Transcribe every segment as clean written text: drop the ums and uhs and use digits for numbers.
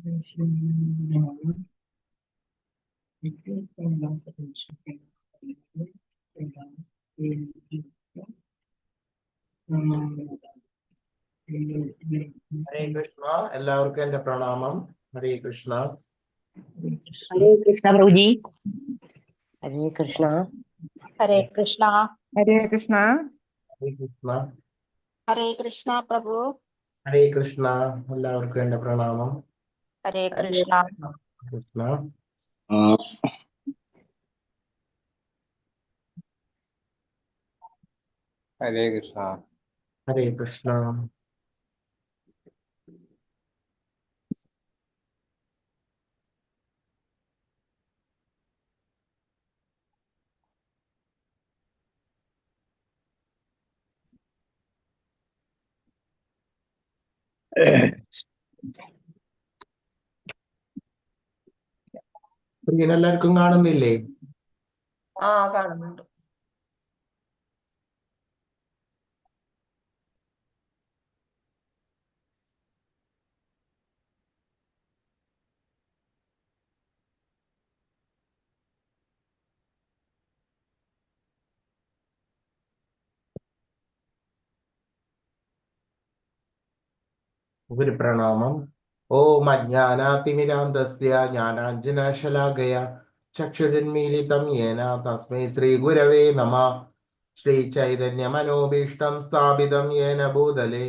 ഹരേ കൃഷ്ണ. എല്ലാവർക്കും എന്റെ പ്രണാമം. ഹരേ കൃഷ്ണ. हरे कृष्णा प्रभु जी। हरे कृष्णा। हरे कृष्णा। हरे कृष्णा। ഹരേ കൃഷ്ണ. ഹരേ കൃഷ്ണ പ്രഭു. ഹരേ കൃഷ്ണ. എല്ലാവർക്കും എന്റെ പ്രണാമം. हरे कृष्णा। കൃഷ്ണ. हरे कृष्णा। ഹരേ കൃഷ്ണ. സ്ക്രീൻ എല്ലാവർക്കും കാണുന്നില്ലേ? കാണുന്നുണ്ട്. ഒരു പ്രണാമം. ഓം അജ്ഞാനാതിമിരാന്തസ്യ ജ്ഞാനാഞ്ജനശലാകയ ചക്ഷുരുന്മീലിതം യേന തസ്മൈ ശ്രീ ഗുരവേ നമഃ. ശ്രീ ചൈതന്യ മനോഭീഷ്ടം സ്ഥാപിതം യേന ഭൂതലേ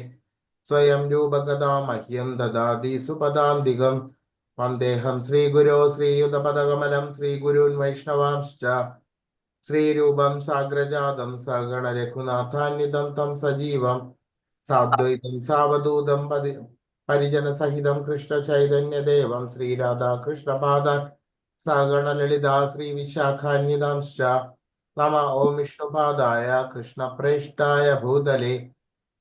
സ്വയം രൂപകഥാ മഹ്യം ദദാതി സുപദാന്തികം. വന്ദേഹം ശ്രീഗുരോ ശ്രീയുതപദകമലം ശ്രീഗുരുൻ വൈഷ്ണവാംശ്ച ശ്രീരൂപം സാഗ്രജാതം സഗണ രഘുനാഥാന്വിതം തം സജീവം സാദ്വൈതം സാവധൂതം പരിജനസഹിതം കൃഷ്ണ ചൈതന്യദേവം ശ്രീരാധാകൃഷ്ണപാദ സഗണ ലളിതാ ശ്രീ വിശാഖാന്വിതാംശ്ച നമ. ഓം വിഷ്ണുപാദായ കൃഷ്ണപ്രേഷ്ഠായ ഭൂതലേ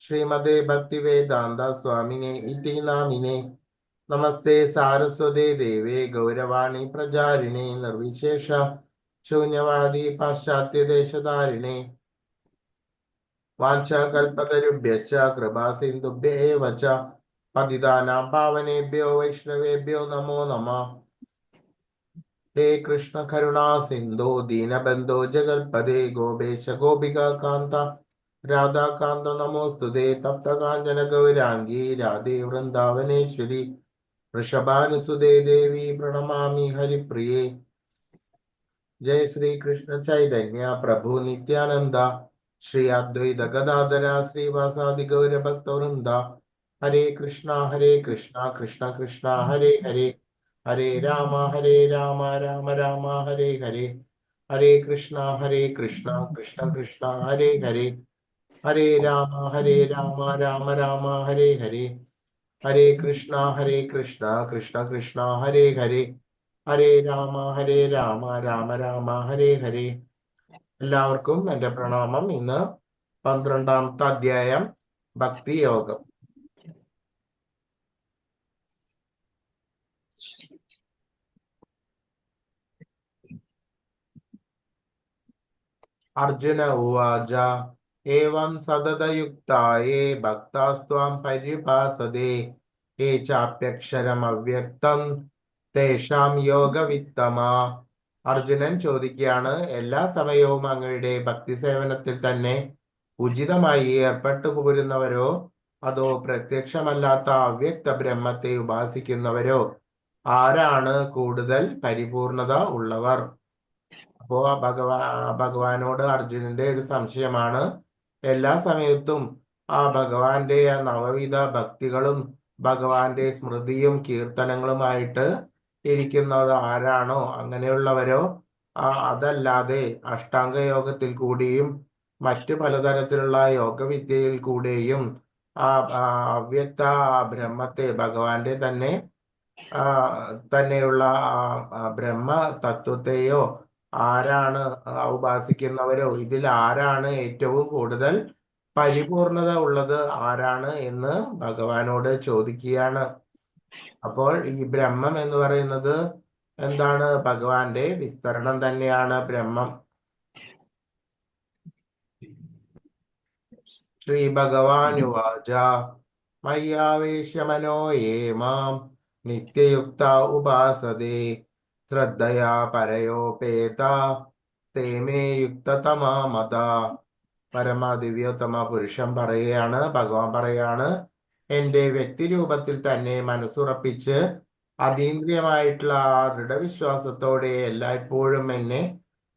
ശ്രീമതേ ഭക്തിവേദാന്ത സ്വാമിനെ ഇതി നാമിനെ. നമസ്തേ സാരസ്വതേ ദേവേ ഗൗരവാണി പ്രചാരിണേ നിർവിശേഷ ശൂന്യവാദി പാശ്ചാത്യദേശധാരിണേ വാഞ്ചാകൽപതരുഭ്യശ്ച കൃപാസിന്ധുഭ്യ ഏവ ച പതിതാനാം പാവനേഭ്യോ വൈഷ്ണവേഭ്യോ നമോ നമഃ. ഹേ കൃഷ്ണ കരുണാ സിന്ധോ ദീനബന്ധോ ജഗൽപദേ ഗോപേശ ഗോപികാന്ത രാധാകാന്ത നമോസ്തുതേ. തപ്തകാഞ്ചന ഗൗരാംഗീ രാധേ വൃന്ദാവനേശ്വരി വൃഷഭാനുസുതേ ദേവി പ്രണമാമി ഹരിപ്രിയേ. ജയ ശ്രീ കൃഷ്ണ ചൈതന്യ പ്രഭു നിത്യാനന്ദ ശ്രീ അദ്വൈത ഗദാധര ശ്രീവാസാദി ഗൗരഭക്തവൃന്ദ. ഹരേ കൃഷ്ണ കൃഷ്ണ കൃഷ്ണ ഹരേ ഹരേ ഹരേ രാമ രാമ രാമ ഹരേ ഹരേ. ഹരേ കൃഷ്ണ കൃഷ്ണ കൃഷ്ണ ഹരേ ഹരേ ഹരേ രാമ രാമ രാമ ഹരേ ഹരേ. ഹരേ കൃഷ്ണ കൃഷ്ണ കൃഷ്ണ ഹരേ ഹരേ ഹരേ രാമ രാമ രാമ ഹരേ ഹരേ. എല്ലാവർക്കും എന്റെ പ്രണാമം. ഇന്ന് 12ാമത്തെ അധ്യായം ഭക്തി യോഗം. അർജുന ഉവാച ഏവം സതതയുക്തായേ ഭക്താസ്ത്വാം പരിഭാസതേ യേ ചാപ്യക്ഷരമവ്യക്തം തേഷാം യോഗവിത്തമാ. അർജുനൻ ചോദിക്കുകയാണ്, എല്ലാ സമയവും അങ്ങയുടെ ഭക്തി സേവനത്തിൽ തന്നെ ഉചിതമായി ഏർപ്പെട്ടു പോരുന്നവരോ അതോ പ്രത്യക്ഷമല്ലാത്ത അവ്യക്ത ബ്രഹ്മത്തെ ഉപാസിക്കുന്നവരോ ആരാണ് കൂടുതൽ പരിപൂർണത ഉള്ളവർ? അപ്പോ ഭഗവാനോട് അർജുനന്റെ ഒരു സംശയമാണ്. എല്ലാ സമയത്തും ആ ഭഗവാന്റെ ആ നവവിധ ഭക്തികളും ഭഗവാന്റെ സ്മൃതിയും കീർത്തനങ്ങളുമായിട്ട് ഇരിക്കുന്നത് ആരാണോ അങ്ങനെയുള്ളവരോ അതല്ലാതെ അഷ്ടാംഗ യോഗത്തിൽ കൂടിയും മറ്റു പലതരത്തിലുള്ള യോഗവിദ്യയിൽ കൂടെയും ആ അവ്യക്ത ബ്രഹ്മത്തെ ഭഗവാന്റെ തന്നെയുള്ള ബ്രഹ്മ തത്വത്തെയോ ആരാണ് ഉപാസിക്കുന്നവരോ ഇതിൽ ആരാണ് ഏറ്റവും കൂടുതൽ പരിപൂർണത ഉള്ളത് ആരാണ് എന്ന് ഭഗവാനോട് ചോദിക്കുകയാണ്. അപ്പോൾ ഈ ബ്രഹ്മം എന്ന് പറയുന്നത് എന്താണ്? ഭഗവാന്റെ വിസ്തരണം തന്നെയാണ് ബ്രഹ്മം. ശ്രീ ഭഗവാനുവാച മയ്യാവേശ്യമനോ യേ മാം നിത്യയുക്ത ഉപാസതേ ശ്രദ്ധയാ പരയോപേത തേമേ യുക്തതമാ മത. പരമദിവ്യോത്തമ പുരുഷൻ പറയുകയാണ്, ഭഗവാൻ പറയാണ്, എന്റെ വ്യക്തിരൂപത്തിൽ തന്നെ മനസ്സുറപ്പിച്ച് അതീന്ദ്രിയമായിട്ടുള്ള ആ ദൃഢവിശ്വാസത്തോടെ എല്ലായ്പ്പോഴും എന്നെ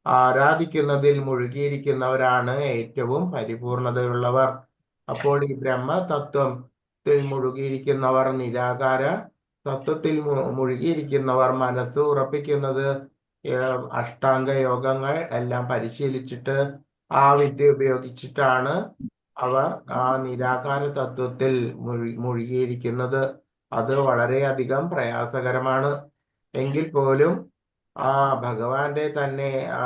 ആരാധിക്കുന്നതിൽ മുഴുകിയിരിക്കുന്നവരാണ് ഏറ്റവും പരിപൂർണതയുള്ളവർ. അപ്പോൾ ഈ ബ്രഹ്മതത്വത്തിൽ മുഴുകിയിരിക്കുന്നവർ, നിരാകാര തത്വത്തിൽ മുഴുകിയിരിക്കുന്നവർ മനസ്സ് ഉറപ്പിക്കുന്നത് അഷ്ടാംഗ യോഗങ്ങൾ എല്ലാം പരിശീലിച്ചിട്ട് ആ വിദ്യ ഉപയോഗിച്ചിട്ടാണ് അവർ ആ നിരാകാര തത്വത്തിൽ മുഴുകിയിരിക്കുന്നത്. അത് വളരെയധികം പ്രയാസകരമാണ്. എങ്കിൽ പോലും ആ ഭഗവാന്റെ തന്നെ ആ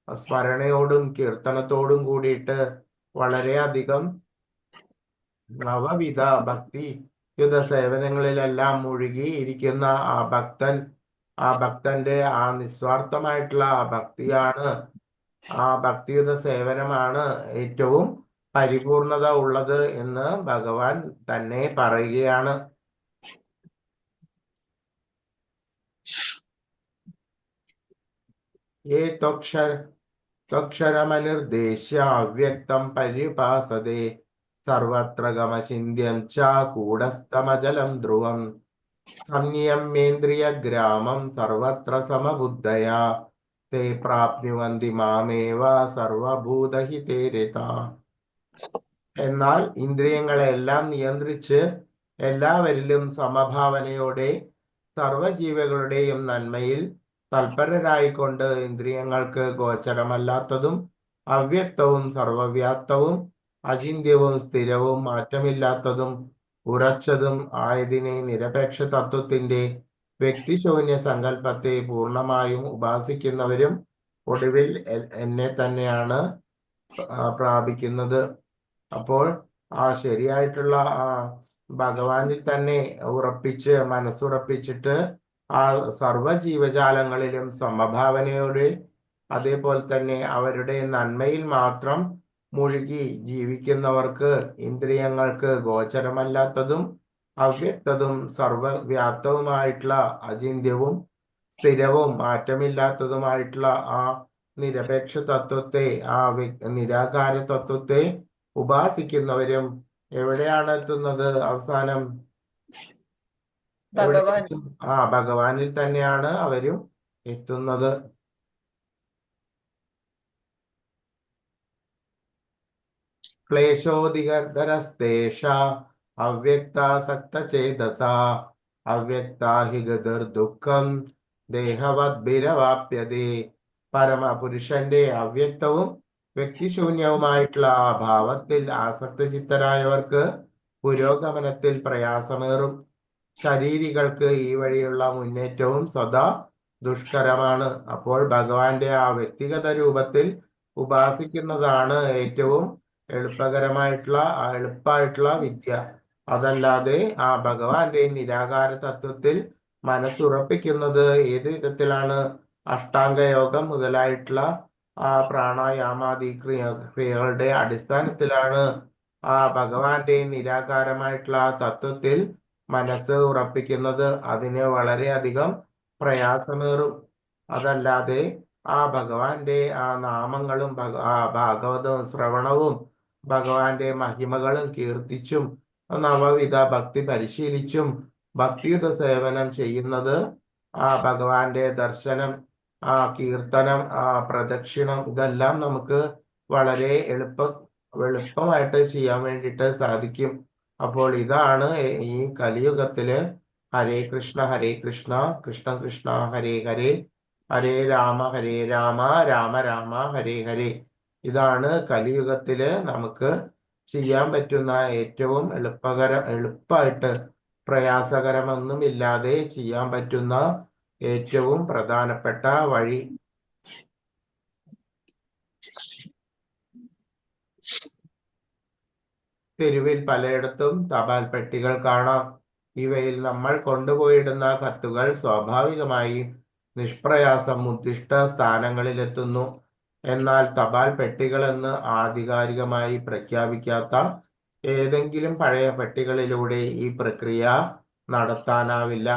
സ്മരണയോടും കീർത്തനത്തോടും കൂടിയിട്ട് വളരെയധികം നവവിധ ഭക്തി യുദ്ധ സേവനങ്ങളിലെല്ലാം മുഴുകി ഇരിക്കുന്ന ആ ഭക്തന്റെ ആ നിസ്വാർത്ഥമായിട്ടുള്ള ഭക്തിയാണ്, ആ ഭക്തിയുത സേവനമാണ് ഏറ്റവും പരിപൂർണത ഉള്ളത് എന്ന് ഭഗവാൻ തന്നെ പറയുകയാണ്. ഏ ത്വക്ഷരമനിർദ്ദേശ്യ അവ്യക്തം പരിപാസതേ സർവത്ര ഗമചിന്യം ച കൂടസ്ഥമജലം ധ്രുവം സംയമേന്ദ്രിയഗ്രാമം സർവത്ര സമബുദ്ധയാ തേ പ്രാപ്നുവന്തി മാമേവ സർവഭൂതഹിതേ രതാ. എന്നാൽ ഇന്ദ്രിയങ്ങളെല്ലാം നിയന്ത്രിച്ച് എല്ലാവരിലും സമഭാവനയോടെ സർവജീവികളുടെയും നന്മയിൽ തൽപരരായിക്കൊണ്ട് ഇന്ദ്രിയങ്ങൾക്ക് ഗോചരമല്ലാത്തതും അവ്യക്തവും സർവവ്യാപ്തവും അചിന്യവും സ്ഥിരവും മാറ്റമില്ലാത്തതും ഉറച്ചതും ആയതിനെ നിരപേക്ഷ തത്വത്തിന്റെ വ്യക്തിശൂന്യ സങ്കല്പത്തെ പൂർണ്ണമായും ഉപാസിക്കുന്നവരും ഒടുവിൽ എന്നെ തന്നെയാണ് പ്രാപിക്കുന്നത്. അപ്പോൾ ആ ശരിയായിട്ടുള്ള ആ ഭഗവാനിൽ തന്നെ ഉറപ്പിച്ച് മനസ്സുറപ്പിച്ചിട്ട് ആ സർവജീവജാലങ്ങളിലും സമഭാവനയോടെ അതേപോലെ തന്നെ അവരുടെ നന്മയിൽ മാത്രം മുഴുകി ജീവിക്കുന്നവർക്ക് ഇന്ദ്രിയങ്ങൾക്ക് ഗോചരമല്ലാത്തതും അവ്യക്തതും സർവവ്യാപ്തവുമായിട്ടുള്ള അചിന്യവും സ്ഥിരവും മാറ്റമില്ലാത്തതുമായിട്ടുള്ള ആ നിരപേക്ഷ തത്വത്തെ, ആ നിരാകാര തത്വത്തെ ഉപാസിക്കുന്നവരും എവിടെയാണ് എത്തുന്നത്? അവസാനം ഭഗവാനിൽ തന്നെയാണ് അവരും എത്തുന്നത്. ക്ലേശോദിഗർദരസ്തേഷ അവ്യക്താസക്തചേതസ അവ്യക്താ ഹി ഗതിർദുഃഖം ദേഹവദ്ഭിരവാപ്യതേ. പരമപുരുഷന്റെ അവ്യക്തവും വ്യക്തിശൂന്യവുമായിട്ടുള്ള ആ ഭാവത്തിൽ ആസക്തചിത്തരായവർക്ക് പുരോഗമനത്തിൽ പ്രയാസമേറും. ശരീരികൾക്ക് ഈ വഴിയുള്ള മുന്നേറ്റവും സദാ ദുഷ്കരമാണ്. അപ്പോൾ ഭഗവാന്റെ ആ വ്യക്തിഗത രൂപത്തിൽ ഉപാസിക്കുന്നതാണ് ഏറ്റവും എളുപ്പമായിട്ടുള്ള വിദ്യ. അതല്ലാതെ ആ ഭഗവാന്റെ നിരാകാര തത്വത്തിൽ മനസ്സുറപ്പിക്കുന്നത് ഏത് വിധത്തിലാണ്? അഷ്ടാംഗയോഗം മുതലായിട്ടുള്ള ആ പ്രാണായാമാദി ക്രിയകളുടെ അടിസ്ഥാനത്തിലാണ് ആ ഭഗവാന്റെ നിരാകാരമായിട്ടുള്ള തത്വത്തിൽ മനസ്സ് ഉറപ്പിക്കുന്നത്. അതിന് വളരെയധികം പ്രയാസമേറും. അതല്ലാതെ ആ ഭഗവാന്റെ ആ നാമങ്ങളും ആ ഭാഗവതവും ശ്രവണവും ഭഗവാന്റെ മഹിമകളും കീർത്തിച്ചും നവവിധ ഭക്തി പരിശീലിച്ചും ഭക്തിയുത സേവനം ചെയ്യുന്നത്, ആ ഭഗവാന്റെ ദർശനം, ആ കീർത്തനം, ആ പ്രദക്ഷിണം, ഇതെല്ലാം നമുക്ക് വളരെ എളുപ്പമായിട്ട് ചെയ്യാൻ വേണ്ടിയിട്ട് സാധിക്കും. അപ്പോൾ ഇതാണ് ഈ കലിയുഗത്തില് ഹരേ കൃഷ്ണ കൃഷ്ണ കൃഷ്ണ ഹരേ ഹരേ ഹരേ രാമ രാമ രാമ ഹരേ ഹരേ. ഇതാണ് കലിയുഗത്തില് നമുക്ക് ചെയ്യാൻ പറ്റുന്ന ഏറ്റവും എളുപ്പമായിട്ട് പ്രയാസകരമൊന്നുമില്ലാതെ ചെയ്യാൻ പറ്റുന്ന ഏറ്റവും പ്രധാനപ്പെട്ട വഴി. തെരുവിൽ പലയിടത്തും തപാൽ പെട്ടികൾ കാണാം. ഇവയിൽ നമ്മൾ കൊണ്ടുപോയിടുന്ന കത്തുകൾ സ്വാഭാവികമായി നിഷ്പ്രയാസം ഉദ്ദിഷ്ട സ്ഥാനങ്ങളിലെത്തുന്നു. എന്നാൽ തപാൽ പെട്ടികളെന്ന് ആധികാരികമായി പ്രഖ്യാപിക്കാത്ത ഏതെങ്കിലും പഴയ പെട്ടികളിലൂടെ ഈ പ്രക്രിയ നടത്താനാവില്ല.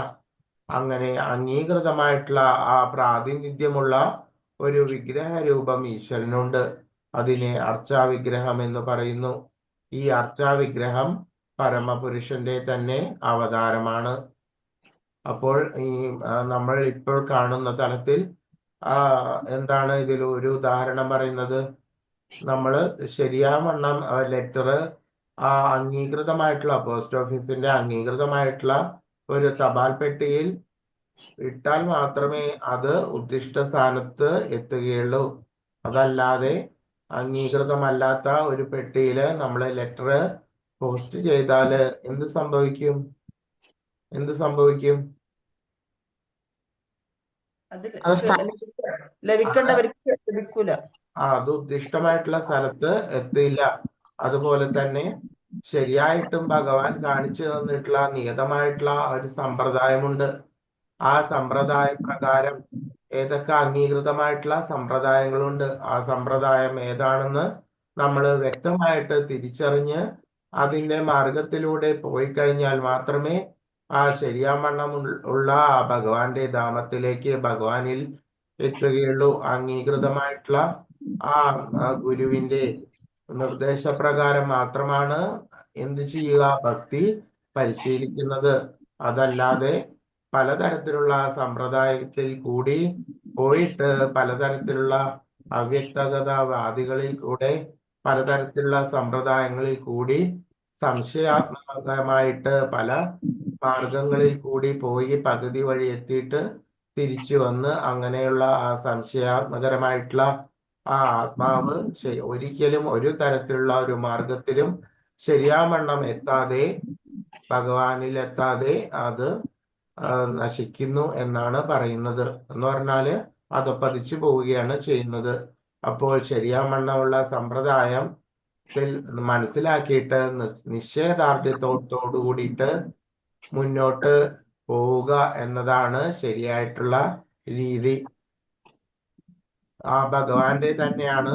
അങ്ങനെ അംഗീകൃതമായിട്ടുള്ള ആ പ്രാതിനിധ്യമുള്ള ഒരു വിഗ്രഹ രൂപം ഈശ്വരനുണ്ട്. അതിനെ അർച്ചാവിഗ്രഹം എന്ന് പറയുന്നു. ഈ അർച്ചാവിഗ്രഹം പരമപുരുഷന്റെ തന്നെ അവതാരമാണ്. അപ്പോൾ ഈ നമ്മൾ ഇപ്പോൾ കാണുന്ന തലത്തിൽ എന്താണ് ഇതിൽ ഒരു ഉദാഹരണം പറയുന്നത്? നമ്മൾ ശരിയാവണ്ണം ലെറ്റർ അംഗീകൃതമായിട്ടുള്ള പോസ്റ്റ് ഓഫീസിന്റെ അംഗീകൃതമായിട്ടുള്ള ഒരു തപാൽ പെട്ടിയിൽ ഇട്ടാൽ മാത്രമേ അത് ഉദ്ദിഷ്ട സ്ഥാനത്ത് എത്തുകയുള്ളൂ. അതല്ലാതെ അംഗീകൃതമല്ലാത്ത ഒരു പെട്ടിയില് നമ്മൾ ലെറ്റർ പോസ്റ്റ് ചെയ്താല് എന്ത് സംഭവിക്കും? ലഭിക്കേണ്ടവർക്ക് ലഭിക്കൂല. അത് ഉദ്ദിഷ്ടമായിട്ടുള്ള സ്ഥലത്ത് എത്തില്ല. അതുപോലെ തന്നെ ശരിയായിട്ടും ഭഗവാൻ കാണിച്ചു തന്നിട്ടുള്ള നിയതമായിട്ടുള്ള ഒരു സമ്പ്രദായമുണ്ട്. ആ സമ്പ്രദായ പ്രകാരം ഏതൊക്കെ അംഗീകൃതമായിട്ടുള്ള സമ്പ്രദായങ്ങളുണ്ട്, ആ സമ്പ്രദായം ഏതാണെന്ന് നമ്മൾ വ്യക്തമായിട്ട് തിരിച്ചറിഞ്ഞ് അതിന്റെ മാർഗത്തിലൂടെ പോയി കഴിഞ്ഞാൽ മാത്രമേ ആ ശരിയാവണ്ണം ഉള്ള ആ ഭഗവാന്റെ ധാമത്തിലേക്ക് ഭഗവാനിൽ എത്തുകയുള്ളൂ. അംഗീകൃതമായിട്ടുള്ള ആ ഗുരുവിന്റെ നിർദ്ദേശപ്രകാരം മാത്രമാണ് എന്ത് ചെയ്യുക? ഭക്തി പരിശീലിക്കുന്നത്. അതല്ലാതെ പലതരത്തിലുള്ള സമ്പ്രദായത്തിൽ കൂടി പോയിട്ട് പലതരത്തിലുള്ള അവ്യക്തഗതവാദികളിൽ കൂടെ പലതരത്തിലുള്ള സമ്പ്രദായങ്ങളിൽ കൂടി സംശയാത്മകമായിട്ട് പല മാർഗങ്ങളിൽ കൂടി പോയി പകുതി വഴി എത്തിയിട്ട് തിരിച്ചു വന്ന് അങ്ങനെയുള്ള ആ സംശയാത്മകരമായിട്ടുള്ള ആ ആത്മാവ് ഒരിക്കലും ഒരു തരത്തിലുള്ള ഒരു മാർഗത്തിലും ശരിയാവണ്ണം എത്താതെ ഭഗവാനിൽ എത്താതെ അത് നശിക്കുന്നു എന്നാണ് പറയുന്നത്. എന്ന് പറഞ്ഞാല് അത് പതിച്ചു പോവുകയാണ് ചെയ്യുന്നത്. അപ്പോൾ ശരിയാവണ്ണമുള്ള സമ്പ്രദായത്തിൽ മനസ്സിലാക്കിയിട്ട് നിശ്ചയദാർഢ്യത്തോടു കൂടിയിട്ട് മുന്നോട്ട് പോവുക എന്നതാണ് ശരിയായിട്ടുള്ള രീതി. ആ ഭഗവാന്റെ തന്നെയാണ്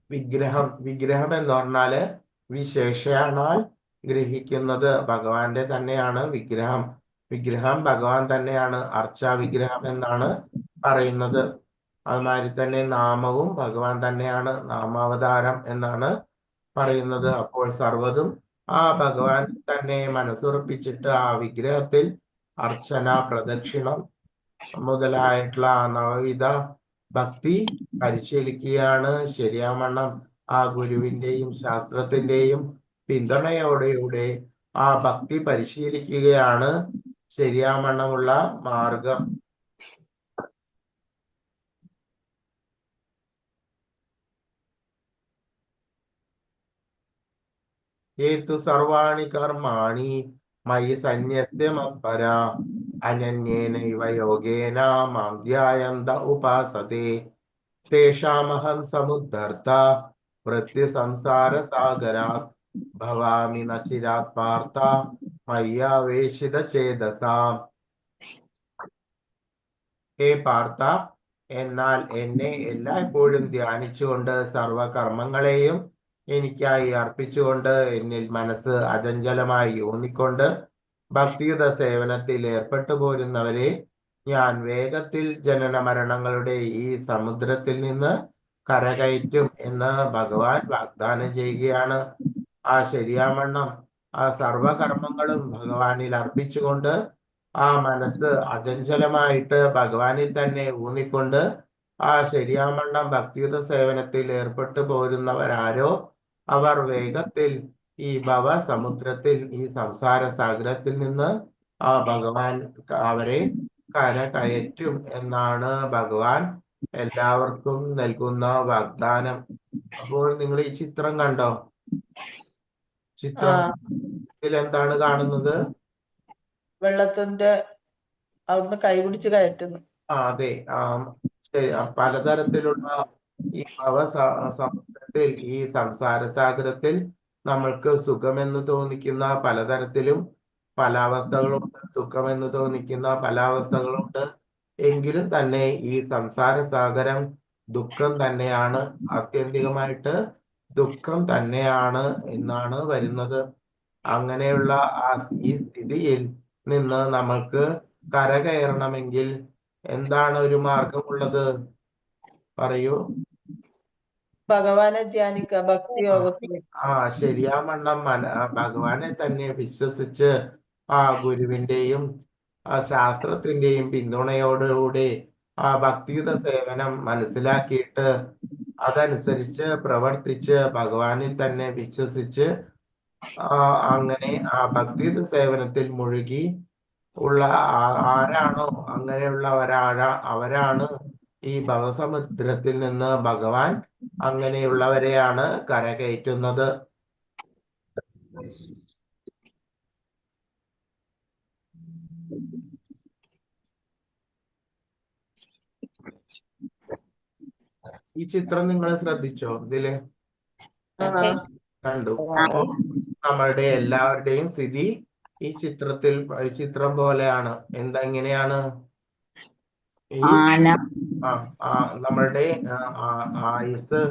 വിഗ്രഹം. വിഗ്രഹം എന്ന് പറഞ്ഞാല് വിശേഷണാൽ ഗ്രഹിക്കുന്നത് ഭഗവാന്റെ തന്നെയാണ് വിഗ്രഹം. വിഗ്രഹം ഭഗവാൻ തന്നെയാണ്. അർച്ചാ വിഗ്രഹം എന്നാണ് പറയുന്നത്. അതുമാതിരി തന്നെ നാമവും ഭഗവാൻ തന്നെയാണ്. നാമാവതാരം എന്നാണ് പറയുന്നത്. അപ്പോൾ സർവ്വതും ആ ഭഗവാൻ തന്നെ മനസ്സുറപ്പിച്ചിട്ട് ആ വിഗ്രഹത്തിൽ അർച്ചന, പ്രദക്ഷിണം മുതലായിട്ടുള്ള നവവിധ ഭക്തി പരിശീലിക്കുകയാണ്. ശരിയാവണ്ണം ആ ഗുരുവിന്റെയും ശാസ്ത്രത്തിന്റെയും പിന്തുണയോടെയൂടെ ആ ഭക്തി പരിശീലിക്കുകയാണ് ശരിയാവണ്ണമുള്ള മാർഗം. ഏതു സർവാണി കർമാണി മയി സന്യസ്യ മത്പരാ അനന്യേനൈവ യോഗേന മാം ധ്യായന്ത ഉപാസതേ തേഷാമഹം സമുദ്ധർത്ത മൃത്യു സംസാര സാഗരാത് ഭവാമി ന ചിരാത് പാർത്ഥ മയ്യാവേശിത ചേതസാം. ഹേ പാർത്ഥ, എന്നാൽ എന്നെ എല്ലായ്പ്പോഴും ധ്യാനിച്ചുകൊണ്ട് സർവകർമ്മങ്ങളെയും എനിക്കായി അർപ്പിച്ചുകൊണ്ട് എന്നിൽ മനസ്സ് അചഞ്ചലമായി ഊന്നിക്കൊണ്ട് ഭക്തിയുത സേവനത്തിൽ ഏർപ്പെട്ടു പോരുന്നവരെ ഞാൻ വേഗത്തിൽ ജനന മരണങ്ങളുടെ ഈ സമുദ്രത്തിൽ നിന്ന് കരകയറ്റും എന്ന് ഭഗവാൻ വാഗ്ദാനം ചെയ്യുകയാണ്. ആ ശരിയാവണ്ണം ആ സർവകർമ്മങ്ങളും ഭഗവാനിൽ അർപ്പിച്ചുകൊണ്ട് ആ മനസ്സ് അചഞ്ചലമായിട്ട് ഭഗവാനിൽ തന്നെ ഊന്നിക്കൊണ്ട് ആ ശരിയാവണ്ണം ഭക്തിയുത സേവനത്തിൽ ഏർപ്പെട്ടു പോരുന്നവരാരോ അവർ വേഗത്തിൽ ഈ ഭവസമുദ്രത്തിൽ ഈ സംസാര സാഗരത്തിൽ നിന്ന് ആ ഭഗവാൻ അവരെ കരകയറ്റും എന്നാണ് ഭഗവാൻ എല്ലാവർക്കും നൽകുന്ന വാഗ്ദാനം. അപ്പോൾ നിങ്ങൾ ഈ ചിത്രം കണ്ടോ? ചിത്രത്തിൽ എന്താണ് കാണുന്നത്? വെള്ളത്തിന്റെ അവിടുന്ന് കൈപിടിച്ച് കയറ്റുന്നു. അതെ. ശരി. പലതരത്തിലുള്ള ഈ സമുദ്രത്തിൽ ഈ സംസാര സാഗരത്തിൽ നമ്മൾക്ക് സുഖമെന്ന് തോന്നിക്കുന്ന പലതരത്തിലും പല അവസ്ഥകളുണ്ട്, ദുഃഖമെന്ന് തോന്നിക്കുന്ന പല അവസ്ഥകളുണ്ട്. എങ്കിലും തന്നെ ഈ സംസാര സാഗരം ദുഃഖം തന്നെയാണ്. ആത്യന്തികമായിട്ട് ദുഃഖം തന്നെയാണ് എന്നാണ് വരുന്നത്. അങ്ങനെയുള്ള ഈ സ്ഥിതിയിൽ നിന്ന് നമ്മൾക്ക് കരകയറണമെങ്കിൽ എന്താണ് ഒരു മാർഗമുള്ളത്? പറയൂ. ഭഗവാനെ ധ്യാനിക്കുക, ഭക്തി യോഗത്തിൽ. ശരിയാവണ്ണം ഭഗവാനെ തന്നെ വിശ്വസിച്ച് ഗുരുവിന്റെയും ശാസ്ത്രത്തിന്റെയും പിന്തുണയോടുകൂടി ഭക്തിയുത സേവനം മനസ്സിലാക്കിയിട്ട് അതനുസരിച്ച് പ്രവർത്തിച്ച് ഭഗവാനിൽ തന്നെ വിശ്വസിച്ച് അങ്ങനെ ഭക്തിയുത സേവനത്തിൽ മുഴുകി ഉള്ള ആരാണോ അവരാണ് ഈ ഭവസമുദ്രത്തിൽ നിന്ന് ഭഗവാൻ അങ്ങനെയുള്ളവരെയാണ് കരകയറ്റുന്നത്. ഈ ചിത്രം നിങ്ങൾ ശ്രദ്ധിച്ചോ? ഇതില് കണ്ടു. അപ്പോ നമ്മളുടെ എല്ലാവരുടെയും സ്ഥിതി ഈ ചിത്രം പോലെയാണ്. എങ്ങനെയാണ്? നമ്മളുടെ ആയുസ്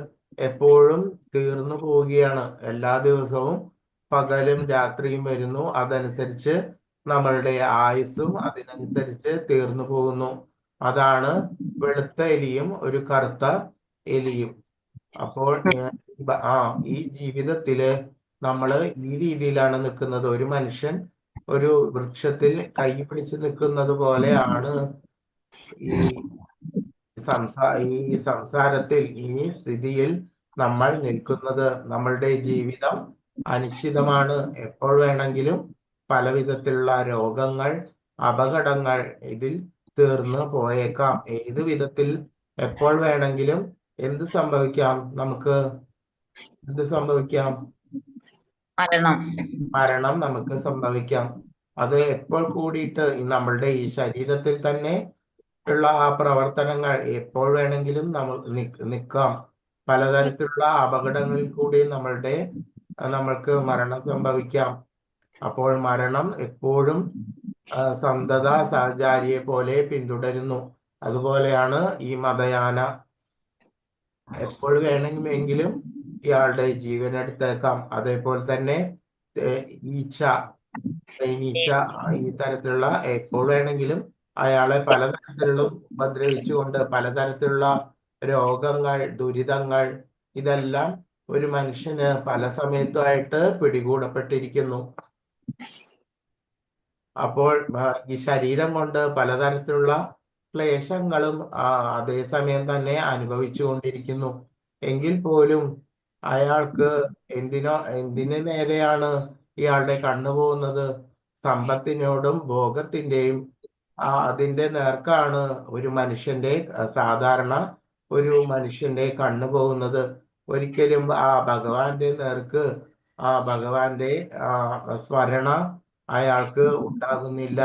എപ്പോഴും തീർന്നു പോവുകയാണ്. എല്ലാ ദിവസവും പകലും രാത്രിയും വരുന്നു. അതനുസരിച്ച് നമ്മളുടെ ആയുസ്സും അതിനനുസരിച്ച് തീർന്നു പോകുന്നു. അതാണ് വെളുത്ത എലിയും ഒരു കറുത്ത എലിയും. അപ്പോൾ ഈ ജീവിതത്തില് നമ്മള് ഈ രീതിയിലാണ് നിൽക്കുന്നത്. ഒരു മനുഷ്യൻ ഒരു വൃക്ഷത്തിൽ കൈ പിടിച്ച് നിൽക്കുന്നത് പോലെയാണ് ഈ സംസാരത്തിൽ, ഈ സ്ഥിതിയിൽ നമ്മൾ നിൽക്കുന്നത്. നമ്മളുടെ ജീവിതം അനിശ്ചിതമാണ്. എപ്പോൾ വേണമെങ്കിലും പല വിധത്തിലുള്ള രോഗങ്ങൾ, അപകടങ്ങൾ ഇതിൽ തീർന്നു പോയേക്കാം. ഏത് വിധത്തിൽ എപ്പോൾ വേണമെങ്കിലും എന്ത് സംഭവിക്കാം? നമുക്ക് എന്ത് സംഭവിക്കാം? മരണം നമുക്ക് സംഭവിക്കാം. അത് എപ്പോൾ കൂടിയിട്ട് നമ്മളുടെ ഈ ശരീരത്തിൽ തന്നെ ഉള്ള പ്രവർത്തനങ്ങൾ എപ്പോൾ വേണമെങ്കിലും നിൽക്കാം. പലതരത്തിലുള്ള അപകടങ്ങളിൽ കൂടി നമ്മൾക്ക് മരണം സംഭവിക്കാം. അപ്പോൾ മരണം എപ്പോഴും സന്തത സഹചാരിയെ പോലെ പിന്തുടരുന്നു. അതുപോലെയാണ് ഈ മതയാന. എപ്പോൾ വേണമെങ്കിലും ഇയാളുടെ ജീവൻ എടുത്തേക്കാം. അതേപോലെ തന്നെ ഈച്ച ഈ തരത്തിലുള്ള എപ്പോൾ വേണമെങ്കിലും അയാളെ പലതരത്തിലുള്ള ഉപദ്രവിച്ചുകൊണ്ട് പലതരത്തിലുള്ള രോഗങ്ങൾ, ദുരിതങ്ങൾ ഇതെല്ലാം ഒരു മനുഷ്യന് പല സമയത്തുമായിട്ട് പിടികൂടപ്പെട്ടിരിക്കുന്നു. അപ്പോൾ ഈ ശരീരം കൊണ്ട് പലതരത്തിലുള്ള ക്ലേശങ്ങളും അതേസമയം തന്നെ അനുഭവിച്ചു കൊണ്ടിരിക്കുന്നു. എങ്കിൽ പോലും അയാൾക്ക് എന്തിനു നേരെയാണ് ഇയാളുടെ കണ്ണു പോകുന്നത്? സമ്പത്തിനോടും ഭോഗത്തിന്റെയും അതിന്റെ നേർക്കാണ് സാധാരണ ഒരു മനുഷ്യന്റെ കണ്ണു പോകുന്നത്. ഒരിക്കലും ഭഗവാന്റെ നേർക്ക് ഭഗവാന്റെ സ്മരണ അയാൾക്ക് ഉണ്ടാകുന്നില്ല.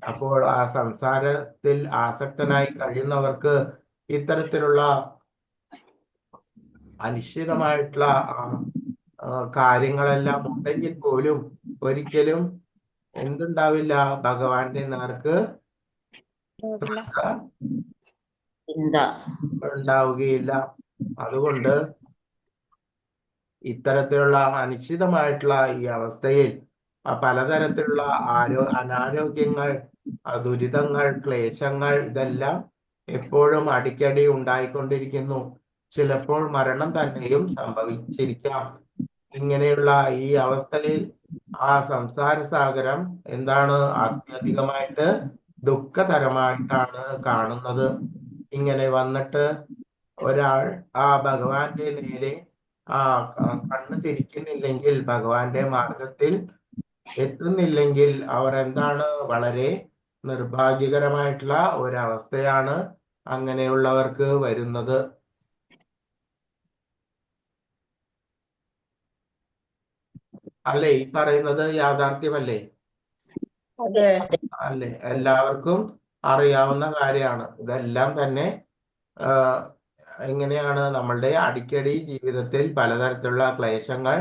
അപ്പോൾ സംസാരത്തിൽ ആസക്തനായി കഴിയുന്നവർക്ക് ഇത്തരത്തിലുള്ള അനിശ്ചിതമായിട്ടുള്ള കാര്യങ്ങളെല്ലാം ഉണ്ടെങ്കിൽ പോലും ഒരിക്കലും എന്തുണ്ടാവില്ല? ഭഗവാന്റെ നേർക്ക് ഉണ്ടാവുകയില്ല. അതുകൊണ്ട് ഇത്തരത്തിലുള്ള അനിശ്ചിതമായിട്ടുള്ള ഈ അവസ്ഥയിൽ പലതരത്തിലുള്ള അനാരോഗ്യങ്ങൾ, ദുരിതങ്ങൾ, ക്ലേശങ്ങൾ ഇതെല്ലാം എപ്പോഴും അടിക്കടി ഉണ്ടായിക്കൊണ്ടിരിക്കുന്നു. ചിലപ്പോൾ മരണം തന്നെയും സംഭവിച്ചിരിക്കാം. ഇങ്ങനെയുള്ള ഈ അവസ്ഥയിൽ സംസാര സാഗരം എന്താണ്? അത്യധികമായിട്ട് ദുഃഖതരമായിട്ടാണ് കാണുന്നത്. ഇങ്ങനെ വന്നിട്ട് ഒരാൾ ഭഗവാന്റെ നേരെ കണ്ണ് തിരിക്കുന്നില്ലെങ്കിൽ, ഭഗവാന്റെ മാർഗത്തിൽ എത്തുന്നില്ലെങ്കിൽ അവർ എന്താണ്? വളരെ നിർഭാഗ്യകരമായിട്ടുള്ള ഒരവസ്ഥയാണ് അങ്ങനെയുള്ളവർക്ക് വരുന്നത്. അല്ലേ? ഈ പറയുന്നത് യാഥാർത്ഥ്യമല്ലേ? അല്ലേ? എല്ലാവർക്കും അറിയാവുന്ന കാര്യമാണ്. ഇതെല്ലാം തന്നെ എങ്ങനെയാണ് നമ്മളുടെ അടിക്കടി ജീവിതത്തിൽ പലതരത്തിലുള്ള ക്ലേശങ്ങൾ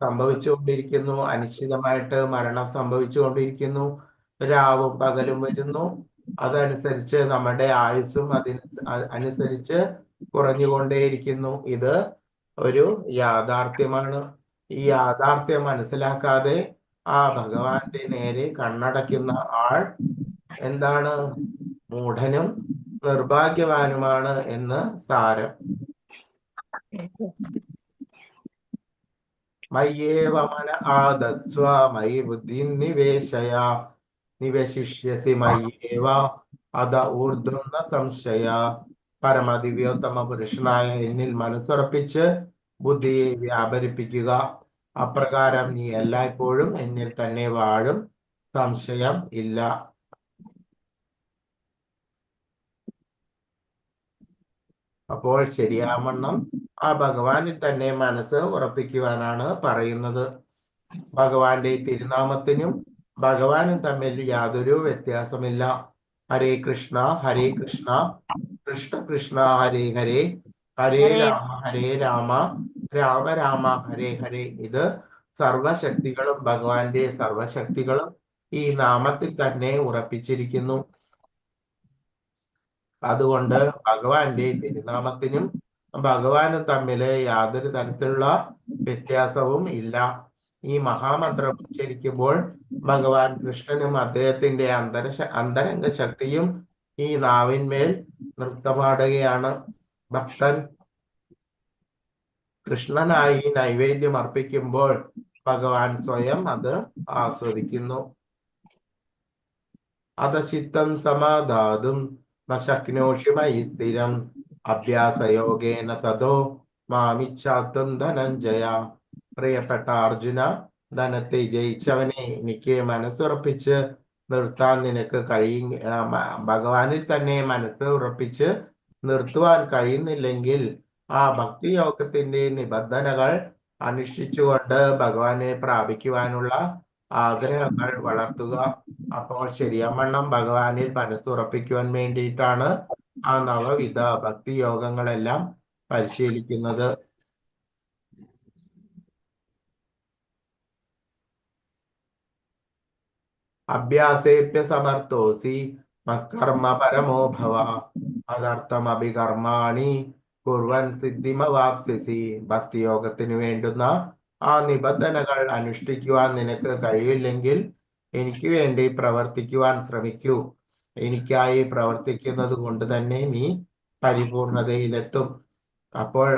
സംഭവിച്ചുകൊണ്ടിരിക്കുന്നു. അനിശ്ചിതമായിട്ട് മരണം സംഭവിച്ചുകൊണ്ടിരിക്കുന്നു. രാവും പകലും വരുന്നു. അതനുസരിച്ച് നമ്മുടെ ആയുസ്സും അനുസരിച്ച് കുറഞ്ഞുകൊണ്ടേയിരിക്കുന്നു. ഇത് ഒരു യാഥാർത്ഥ്യമാണ്. ഈ യാഥാർത്ഥ്യം മനസ്സിലാക്കാതെ ആ ഭഗവാന്റെ നേരെ കണ്ണടയ്ക്കുന്ന ആൾ എന്താണ്? മൂഢനും നിർഭാഗ്യവാനുമാണ് എന്ന് സാരം. മയ്യേവ മന ആദത്സ്വ മയി ബുദ്ധി നിവേശിഷ്യസി മയ്യേവ അത ഊർധ്വം ന സംശയ. പരമദിവ്യോത്തമ പുരുഷനായ എന്നിൽ മനസ്സുറപ്പിച്ച് ബുദ്ധിയെ വ്യാപരിപ്പിക്കുക. അപ്രകാരം നീ എല്ലായ്പ്പോഴും എന്നിൽ തന്നെ വാഴും, സംശയം ഇല്ല. അപ്പോൾ ശരിയാവണ്ണം ആ ഭഗവാനിൽ തന്നെ മനസ്സ് ഉറപ്പിക്കുവാനാണ് പറയുന്നത്. ഭഗവാന്റെ തിരുനാമത്തിനും ഭഗവാനും തമ്മിൽ യാതൊരു വ്യത്യാസമില്ല. ഹരേ കൃഷ്ണ കൃഷ്ണ കൃഷ്ണ ഹരേ ഹരേ, ഹരേ രാമ രാമ രാമ ഹരേ ഹരേ. ഇത് സർവശക്തികളും ഭഗവാന്റെ സർവശക്തികളും ഈ നാമത്തിൽ തന്നെ ഉറപ്പിച്ചിരിക്കുന്നു. അതുകൊണ്ട് ഭഗവാന്റെ തിരുനാമത്തിനും ഭഗവാനും തമ്മില് യാതൊരു തരത്തിലുള്ള വ്യത്യാസവും ഇല്ല. ഈ മഹാമന്ത്രം ഉച്ചരിക്കുമ്പോൾ ഭഗവാൻ കൃഷ്ണനും അദ്ദേഹത്തിന്റെ അന്തരംഗ ശക്തിയും ഈ നാവിന്മേൽ നൃത്തമാടുകയാണ്. ഭക്തൻ കൃഷ്ണനായി നൈവേദ്യം അർപ്പിക്കുമ്പോൾ ഭഗവാൻ സ്വയം അത് ആസ്വദിക്കുന്നു. അധചിത്തം സമാധാതും ന ശക്നോഷി മയി സ്ഥിരം അഭ്യാസയോഗേന തതോ മാമിച്ഛാത്തും ധനഞ്ജയ. പ്രിയപ്പെട്ട അർജുന, ധനത്തെ ജയിച്ചവനെ, എനിക്ക് മനസ്സുറപ്പിച്ച് നിർത്താൻ നിനക്ക് ഭഗവാനിൽ തന്നെ മനസ്സ് ഉറപ്പിച്ച് നിർത്തുവാൻ കഴിയുന്നില്ലെങ്കിൽ ആ ഭക്തിയോഗത്തിന്റെ നിബന്ധനകൾ അനുഷ്ഠിച്ചുകൊണ്ട് ഭഗവാനെ പ്രാപിക്കുവാനുള്ള ആഗ്രഹങ്ങൾ വളർത്തുക. അപ്പോൾ ശരിയാവണ്ണം ഭഗവാനിൽ മനസ്സുറപ്പിക്കുവാൻ വേണ്ടിയിട്ടാണ് ആ നവവിധ ഭക്തിയോഗങ്ങളെല്ലാം പരിശീലിക്കുന്നത്. അഭ്യാസേപ്യ സമർത്ഥോസി മത്കർമ്മ പരമോ ഭവ അതർത്ഥമഭികർമാണി കുർവൻ സിദ്ധിമവാപ്സ്യസി. ഭക്തിയോഗത്തിന് വേണ്ടുന്ന ആ നിബന്ധനകൾ അനുഷ്ഠിക്കുവാൻ നിനക്ക് കഴിയില്ലെങ്കിൽ എനിക്ക് വേണ്ടി പ്രവർത്തിക്കുവാൻ ശ്രമിക്കൂ. എനിക്കായി പ്രവർത്തിക്കുന്നത് കൊണ്ട് തന്നെ നീ പരിപൂർണതയിലെത്തും. അപ്പോൾ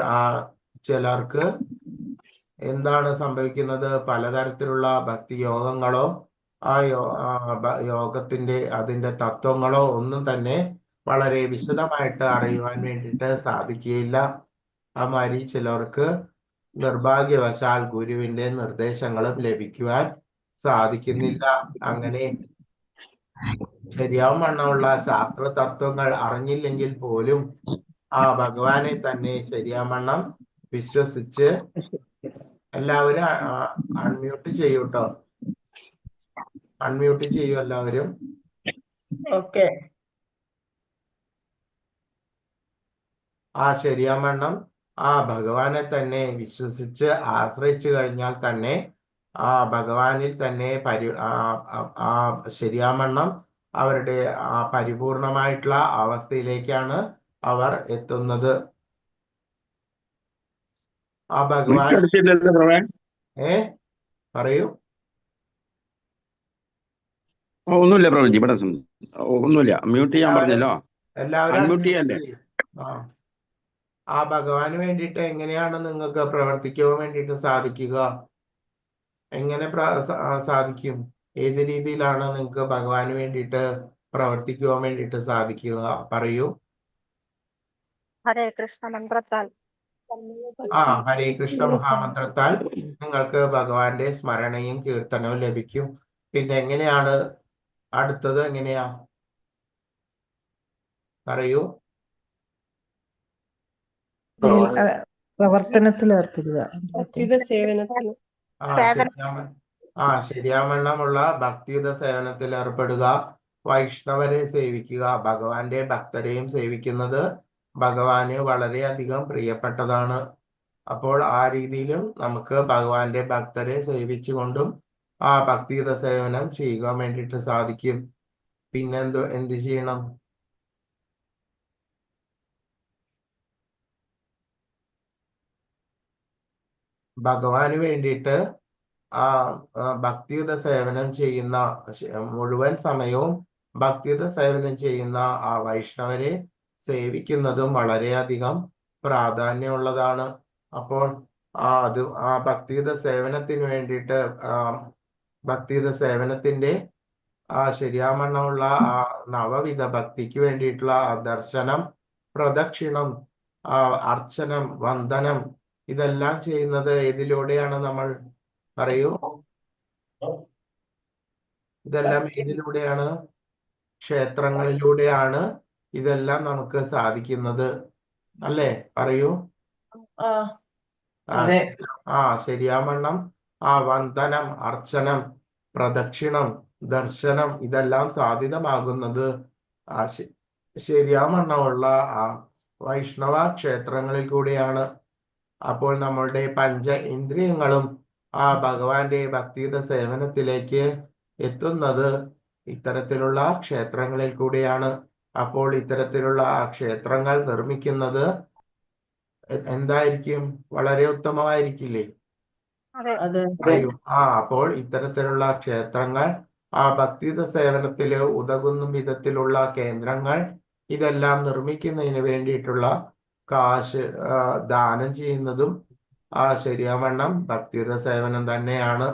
ചിലർക്ക് എന്താണ് സംഭവിക്കുന്നത്? പലതരത്തിലുള്ള ഭക്തിയോഗങ്ങളോ യോഗത്തിന്റെ അതിന്റെ തത്വങ്ങളോ ഒന്നും തന്നെ വളരെ വിശദമായിട്ട് അറിയുവാൻ വേണ്ടിയിട്ട് സാധിക്കുകയില്ല. മാതിരി ചിലർക്ക് നിർഭാഗ്യവശാൽ ഗുരുവിന്റെ നിർദ്ദേശങ്ങളും ലഭിക്കുവാൻ സാധിക്കുന്നില്ല. അങ്ങനെ ശരിയാവണ്ണമുള്ള ശാസ്ത്ര തത്വങ്ങൾ അറിഞ്ഞില്ലെങ്കിൽ പോലും ആ ഭഗവാനെ തന്നെ ശരിയാവണ്ണം വിശ്വസിച്ച് എല്ലാവരും അൺമ്യൂട്ട് ചെയ്യൂട്ടോ. അൺമ്യൂട്ട് ചെയ്യൂ എല്ലാവരും. ഓക്കെ. ശരിയാവണ്ണം ആ ഭഗവാനെ തന്നെ വിശ്വസിച്ച് ആശ്രയിച്ചു കഴിഞ്ഞാൽ തന്നെ ആ ഭഗവാനിൽ തന്നെ ശരിയാവണ്ണം അവരുടെ പരിപൂർണമായിട്ടുള്ള അവസ്ഥയിലേക്കാണ് അവർ എത്തുന്നത്. ആ ഭഗവാൻ പറയൂ. ഒന്നുമില്ല പ്രവീൺജി, ഇവിടെ ഒന്നുമില്ല. മ്യൂട്ട് ചെയ്യാൻ പറഞ്ഞല്ലോ. എല്ലാവരും ആ ഭഗവാന് വേണ്ടിയിട്ട് എങ്ങനെയാണ് നിങ്ങൾക്ക് പ്രവർത്തിക്കുവാൻ വേണ്ടിയിട്ട് സാധിക്കുക? എങ്ങനെ സാധിക്കും? ഏത് രീതിയിലാണ് നിങ്ങൾക്ക് ഭഗവാന് വേണ്ടിയിട്ട് പ്രവർത്തിക്കുവാൻ വേണ്ടിയിട്ട് സാധിക്കുക? പറയൂ. ഹരേ കൃഷ്ണ മന്ത്രത്താൽ. ഹരേ കൃഷ്ണ മഹാമന്ത്രത്താൽ നിങ്ങൾക്ക് ഭഗവാന്റെ സ്മരണയും കീർത്തനവും ലഭിക്കും. പിന്നെ എങ്ങനെയാണ് അടുത്തത്? എങ്ങനെയാ പറയൂ. പ്രവർത്തനത്തിൽ ഏർപ്പെടുക. ശരിയാവണ്ണമുള്ള ഭക്തിയുത സേവനത്തിൽ ഏർപ്പെടുക. വൈഷ്ണവരെ സേവിക്കുക. ഭഗവാന്റെ ഭക്തരെയും സേവിക്കുന്നത് ഭഗവാന് വളരെയധികം പ്രിയപ്പെട്ടതാണ്. അപ്പോൾ ആ രീതിയിലും നമുക്ക് ഭഗവാന്റെ ഭക്തരെ സേവിച്ചുകൊണ്ടും ആ ഭക്തിയുത സേവനം ചെയ്യുവാൻ വേണ്ടിയിട്ട് സാധിക്കും. എന്ത് ചെയ്യണം? ഭഗവാന് വേണ്ടിയിട്ട് ആ ഭക്തിയുത സേവനം ചെയ്യുന്ന മുഴുവൻ സമയവും ഭക്തിയുത സേവനം ചെയ്യുന്ന ആ വൈഷ്ണവരെ സേവിക്കുന്നതും വളരെയധികം പ്രാധാന്യമുള്ളതാണ്. അപ്പോൾ ആ ഭക്തിയുത സേവനത്തിന് വേണ്ടിയിട്ട് ഭക്തിയുത സേവനത്തിന്റെ ശരിയാവണ്ണമുള്ള ആ നവവിധ ഭക്തിക്ക് വേണ്ടിയിട്ടുള്ള ദർശനം, പ്രദക്ഷിണം, അർച്ചനം, വന്ദനം ഇതെല്ലാം ചെയ്യുന്നത് ഏതിലൂടെയാണ്? നമ്മൾ പറയൂ. ഇതെല്ലാം ഏതിലൂടെയാണ്? ക്ഷേത്രങ്ങളിലൂടെയാണ് ഇതെല്ലാം നമുക്ക് സാധിക്കുന്നത്, അല്ലേ? പറയൂ. അതെ. ശരിയാവണ്ണം വന്ദനം, അർച്ചനം, പ്രദക്ഷിണം, ദർശനം ഇതെല്ലാം സാധ്യതമാകുന്നത് ശരിയാവണ്ണമുള്ള വൈഷ്ണവ ക്ഷേത്രങ്ങളിൽ കൂടിയാണ്. അപ്പോൾ നമ്മളുടെ പഞ്ച ഇന്ദ്രിയങ്ങളും ഭഗവാന്റെ ഭക്തിയുത സേവനത്തിലേക്ക് എത്തുന്നത് ഇത്തരത്തിലുള്ള ക്ഷേത്രങ്ങളിൽ കൂടിയാണ്. അപ്പോൾ ഇത്തരത്തിലുള്ള ക്ഷേത്രങ്ങൾ നിർമ്മിക്കുന്നത് എന്തായിരിക്കും? വളരെ ഉത്തമമായിരിക്കില്ലേ? പറയൂ. അപ്പോൾ ഇത്തരത്തിലുള്ള ക്ഷേത്രങ്ങൾ ഭക്തിയുത സേവനത്തില് ഉതകുന്ന വിധത്തിലുള്ള കേന്ദ്രങ്ങൾ ഇതെല്ലാം നിർമ്മിക്കുന്നതിന് വേണ്ടിയിട്ടുള്ള കാശ് ദാനം ചെയ്യുന്നതും ശരിയാവണ്ണം ഭക്തിയുത സേവനം തന്നെയാണ്.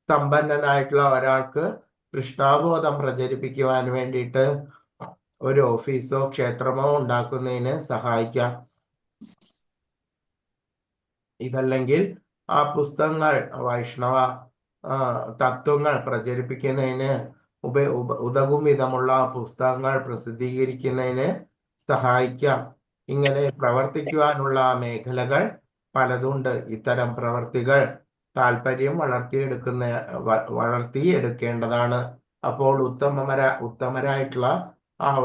സമ്പന്നനായിട്ടുള്ള ഒരാൾക്ക് കൃഷ്ണാബോധം പ്രചരിപ്പിക്കുവാൻ വേണ്ടിയിട്ട് ഒരു ഓഫീസോ ക്ഷേത്രമോ ഉണ്ടാക്കുന്നതിന് സഹായിക്കാം. ഇതല്ലെങ്കിൽ പുസ്തകങ്ങൾ, വൈഷ്ണവ തത്വങ്ങൾ പ്രചരിപ്പിക്കുന്നതിന് ഉതകും വിധമുള്ള പുസ്തകങ്ങൾ പ്രസിദ്ധീകരിക്കുന്നതിന് സഹായിക്കാം. ഇങ്ങനെ പ്രവർത്തിക്കുവാനുള്ള മേഖലകൾ പലതുണ്ട്. ഇത്തരം പ്രവർത്തികൾ താല്പര്യം വളർത്തിയെടുക്കേണ്ടതാണ്. അപ്പോൾ ഉത്തമരായിട്ടുള്ള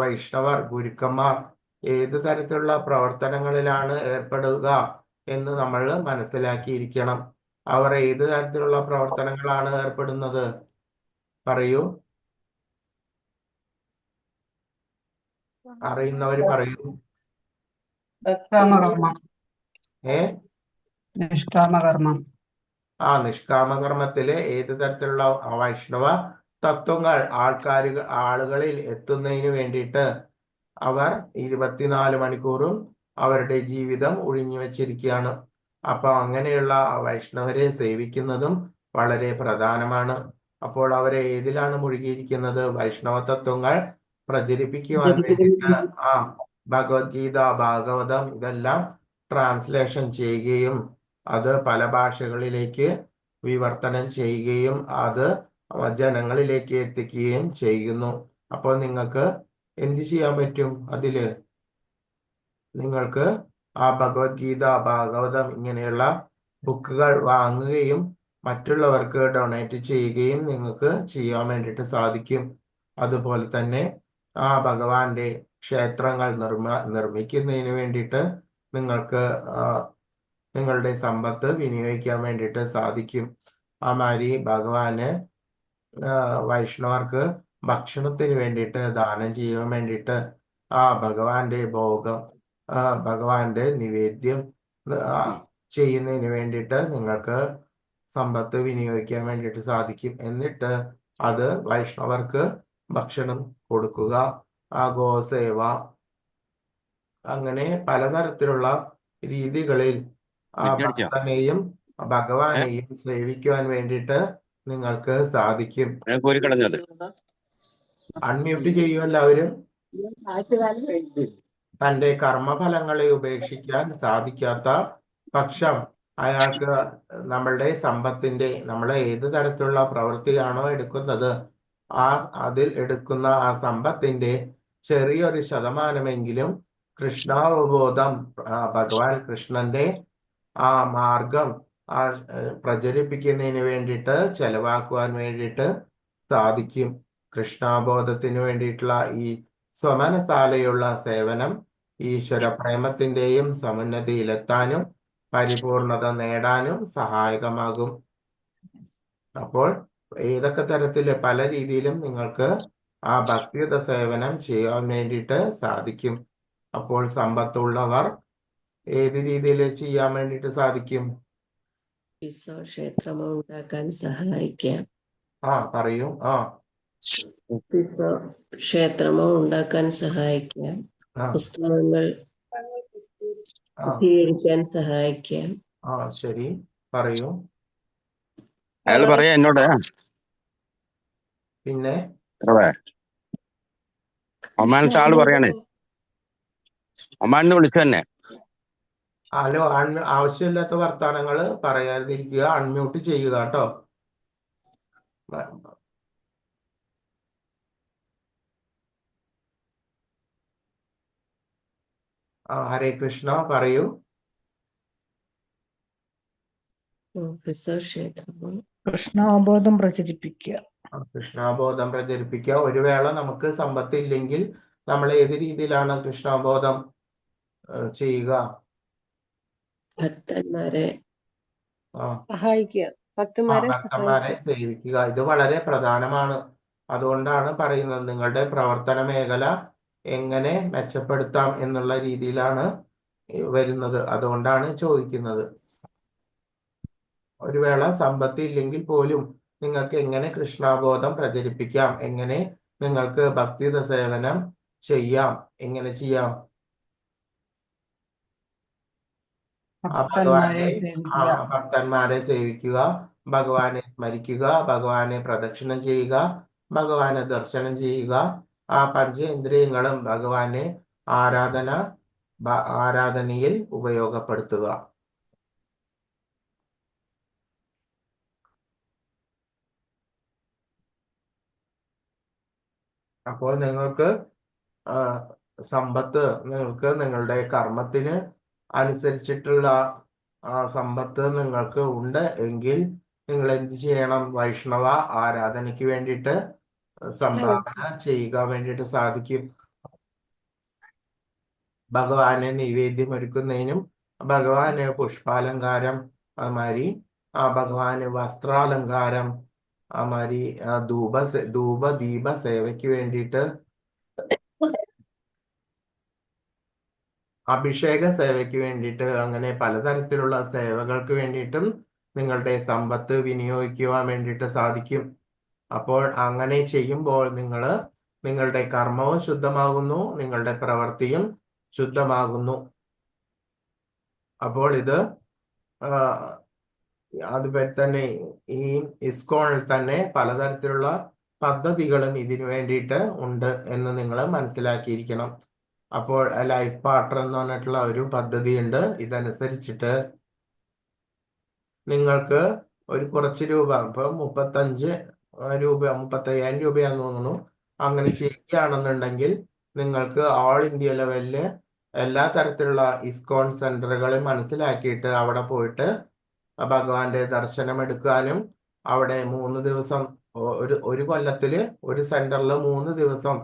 വൈഷ്ണവർ, ഗുരുക്കന്മാർ ഏത് തരത്തിലുള്ള പ്രവർത്തനങ്ങളിലാണ് ഏർപ്പെടുക എന്ന് നമ്മൾ മനസ്സിലാക്കിയിരിക്കണം. അവർ ഏത് തരത്തിലുള്ള പ്രവർത്തനങ്ങളാണ് ഏർപ്പെടുന്നത്? പറയൂ. അറിയുന്നവര് പറയൂ. നിഷ്കാമകർമ്മം. നിഷ്കാമകർമ്മത്തില് ഏത് തരത്തിലുള്ള വൈഷ്ണവ തത്വങ്ങൾ ആളുകളിൽ എത്തുന്നതിന് വേണ്ടിയിട്ട് അവർ 24 മണിക്കൂറും അവരുടെ ജീവിതം ഒഴിഞ്ഞു വെച്ചിരിക്കുകയാണ്. അപ്പൊ അങ്ങനെയുള്ള വൈഷ്ണവരെ സേവിക്കുന്നതും വളരെ പ്രധാനമാണ്. അപ്പോൾ അവരെ ഏതിലാണ് മുഴുകിയിരിക്കുന്നത്? വൈഷ്ണവ തത്വങ്ങൾ പ്രചരിപ്പിക്കുവാൻ വേണ്ടിയിട്ട് ഭഗവത്ഗീത, ഭാഗവതം ഇതെല്ലാം ട്രാൻസ്ലേഷൻ ചെയ്യുകയും അത് പല ഭാഷകളിലേക്ക് വിവർത്തനം ചെയ്യുകയും അത് ജനങ്ങളിലേക്ക് എത്തിക്കുകയും ചെയ്യുന്നു. അപ്പോൾ നിങ്ങൾക്ക് എന്ത് ചെയ്യാൻ പറ്റും? അതില് നിങ്ങൾക്ക് ഭഗവത്ഗീത, ഭാഗവതം ഇങ്ങനെയുള്ള ബുക്കുകൾ വാങ്ങുകയും മറ്റുള്ളവർക്ക് ഡൊണേറ്റ് ചെയ്യുകയും നിങ്ങൾക്ക് ചെയ്യാൻ വേണ്ടിയിട്ട് സാധിക്കും. അതുപോലെ തന്നെ ഭഗവാന്റെ ക്ഷേത്രങ്ങൾ നിർമ്മിക്കുന്നതിന് വേണ്ടിയിട്ട് നിങ്ങൾക്ക് നിങ്ങളുടെ സമ്പത്ത് വിനിയോഗിക്കാൻ വേണ്ടിയിട്ട് സാധിക്കും. മാതിരി ഭഗവാന് വൈഷ്ണവർക്ക് ഭക്ഷണത്തിന് വേണ്ടിയിട്ട് ദാനം ചെയ്യാൻ വേണ്ടിയിട്ട് ഭഗവാന്റെ ഭോഗം, ഭഗവാന്റെ നിവേദ്യം ചെയ്യുന്നതിന് വേണ്ടിയിട്ട് നിങ്ങൾക്ക് സമ്പത്ത് വിനിയോഗിക്കാൻ വേണ്ടിയിട്ട് സാധിക്കും. എന്നിട്ട് അത് വൈഷ്ണവർക്ക് ഭക്ഷണം കൊടുക്കുക, ഗോസേവ, അങ്ങനെ പലതരത്തിലുള്ള രീതികളിൽ ഭക്തനെയും ഭഗവാനെയും സേവിക്കുവാൻ വേണ്ടിയിട്ട് നിങ്ങൾക്ക് സാധിക്കും. അൺമ്യൂട്ട് ചെയ്യൂ എല്ലാവരും. തന്റെ കർമ്മഫലങ്ങളെ ഉപേക്ഷിക്കാൻ സാധിക്കാത്ത പക്ഷം അയാൾക്ക് നമ്മളുടെ സമ്പത്തിന്റെ, നമ്മൾ ഏത് തരത്തിലുള്ള പ്രവൃത്തിയാണോ എടുക്കുന്നത് അതിൽ എടുക്കുന്ന സമ്പത്തിന്റെ ചെറിയൊരു ശതമാനമെങ്കിലും കൃഷ്ണാവബോധം, ഭഗവാൻ കൃഷ്ണന്റെ മാർഗം പ്രചരിപ്പിക്കുന്നതിന് വേണ്ടിയിട്ട് ചെലവാക്കുവാൻ വേണ്ടിയിട്ട് സാധിക്കും. കൃഷ്ണാബോധത്തിന് വേണ്ടിയിട്ടുള്ള ഈ സ്വമനസാലയുള്ള സേവനം ഈശ്വര പ്രേമത്തിന്റെയും സമുന്നതിയിലെത്താനും പരിപൂർണത നേടാനും സഹായകമാകും. അപ്പോൾ ഏതൊക്കെ തരത്തില് പല രീതിയിലും നിങ്ങൾക്ക് ആ ഭക്തിയുത സേവനം ചെയ്യാൻ വേണ്ടിയിട്ട് സാധിക്കും. അപ്പോൾ സമ്പത്തുള്ളവർ ഏത് രീതിയിൽ ചെയ്യാൻ വേണ്ടിയിട്ട് സാധിക്കും? ക്ഷേത്രമോ ഉണ്ടാക്കാൻ സഹായിക്കാം. പറയൂ. ക്ഷേത്രമോ ഉണ്ടാക്കാൻ സഹായിക്കാം. ആ പുസ്തകങ്ങൾ ആ ശുദ്ധീകരിക്കാൻ സഹായിക്കാം. ശരി, പറയൂ. അയാൾ പറയാ എന്നോട്. പിന്നെ ഒമാനത്തെ ആള് പറയണേ, ഒമാനിന്ന് വിളിച്ചു തന്നെ. ഹലോ, ആവശ്യമില്ലാത്ത വർത്തമാനങ്ങൾ പറയാതിരിക്കുക. അൺമ്യൂട്ട് ചെയ്യുക കേട്ടോ. ഹരേ കൃഷ്ണ, പറയൂ. ക്ഷേത്രമോ കൃഷ്ണാവബോധം പ്രചരിപ്പിക്കുക. കൃഷ്ണാബോധം പ്രചരിപ്പിക്കുക. ഒരു വേള നമുക്ക് സമ്പത്ത് ഇല്ലെങ്കിൽ നമ്മൾ ഏത് രീതിയിലാണ് കൃഷ്ണാബോധം ചെയ്യുക? ഭക്തന്മാരെ സഹായിക്കുക. ഭക്തന്മാരെ സേവിക്കുക. ഇത് വളരെ പ്രധാനമാണ്. അതുകൊണ്ടാണ് പറയുന്നത് നിങ്ങളുടെ പ്രവർത്തന മേഖല എങ്ങനെ മെച്ചപ്പെടുത്താം എന്നുള്ള രീതിയിലാണ് വരുന്നത്. അതുകൊണ്ടാണ് ചോദിക്കുന്നത്. ഒരു വേള സമ്പത്ത് ഇല്ലെങ്കിൽ പോലും നിങ്ങൾക്ക് എങ്ങനെ കൃഷ്ണാബോധം പ്രചരിപ്പിക്കാം, എങ്ങനെ നിങ്ങൾക്ക് ഭക്തിയുത സേവനം ചെയ്യാം, എങ്ങനെ ചെയ്യാം? ഭക്തന്മാരെ സേവിക്കുക, ഭഗവാനെ സ്മരിക്കുക, ഭഗവാനെ പ്രദക്ഷിണം ചെയ്യുക, ഭഗവാനെ ദർശനം ചെയ്യുക. ആ പഞ്ചേന്ദ്രിയങ്ങളും ഭഗവാനെ ആരാധനയിൽ ഉപയോഗപ്പെടുത്തുക. അപ്പോൾ നിങ്ങൾക്ക് സമ്പത്ത്, നിങ്ങൾക്ക് നിങ്ങളുടെ കർമ്മത്തിന് അനുസരിച്ചിട്ടുള്ള സമ്പത്ത് നിങ്ങൾക്ക് ഉണ്ട് എങ്കിൽ നിങ്ങൾ എന്ത് ചെയ്യണം? വൈഷ്ണവ ആരാധനയ്ക്ക് വേണ്ടിയിട്ട് സംഭാവന ചെയ്യുക വേണ്ടിയിട്ട് സാധിക്കും. ഭഗവാനെ നൈവേദ്യം ഒരുക്കുന്നതിനും ഭഗവാന് പുഷ്പാലങ്കാരം, അതുമാതിരി ഭഗവാന് വസ്ത്രാലങ്കാരം, അതുമാതിരി ധൂപദീപ സേവയ്ക്ക് വേണ്ടിയിട്ട്, അഭിഷേക സേവയ്ക്ക് വേണ്ടിയിട്ട്, അങ്ങനെ പലതരത്തിലുള്ള സേവകൾക്ക് വേണ്ടിയിട്ടും നിങ്ങളുടെ സമ്പത്ത് വിനിയോഗിക്കുവാൻ വേണ്ടിയിട്ട് സാധിക്കും. അപ്പോൾ അങ്ങനെ ചെയ്യുമ്പോൾ നിങ്ങളുടെ കർമ്മവും ശുദ്ധമാകുന്നു, നിങ്ങളുടെ പ്രവൃത്തിയും ശുദ്ധമാകുന്നു. അപ്പോൾ ഇത് അതുപോലെ തന്നെ ഈ ഇസ്കോണിൽ തന്നെ പലതരത്തിലുള്ള പദ്ധതികളും ഇതിനു വേണ്ടിയിട്ട് ഉണ്ട് എന്ന് നിങ്ങൾ മനസ്സിലാക്കിയിരിക്കണം. അപ്പോൾ ലൈഫ് പാർട്ണർ എന്ന് പറഞ്ഞിട്ടുള്ള ഒരു പദ്ധതി ഉണ്ട്. ഇതനുസരിച്ചിട്ട് നിങ്ങൾക്ക് ഒരു കുറച്ച് രൂപ, ഇപ്പൊ 35,000 രൂപയാന്ന് തോന്നുന്നു, അങ്ങനെ ചെയ്യുകയാണെന്നുണ്ടെങ്കിൽ നിങ്ങൾക്ക് ഓൾ ഇന്ത്യ ലെവലില് എല്ലാ തരത്തിലുള്ള ഇസ്കോൺ സെന്ററുകളും മനസ്സിലാക്കിയിട്ട് അവിടെ പോയിട്ട് ഭഗവാന്റെ ദർശനം എടുക്കാനും, അവിടെ 3 ദിവസം, ഒരു കൊല്ലത്തില് ഒരു സെന്ററിൽ 3 ദിവസം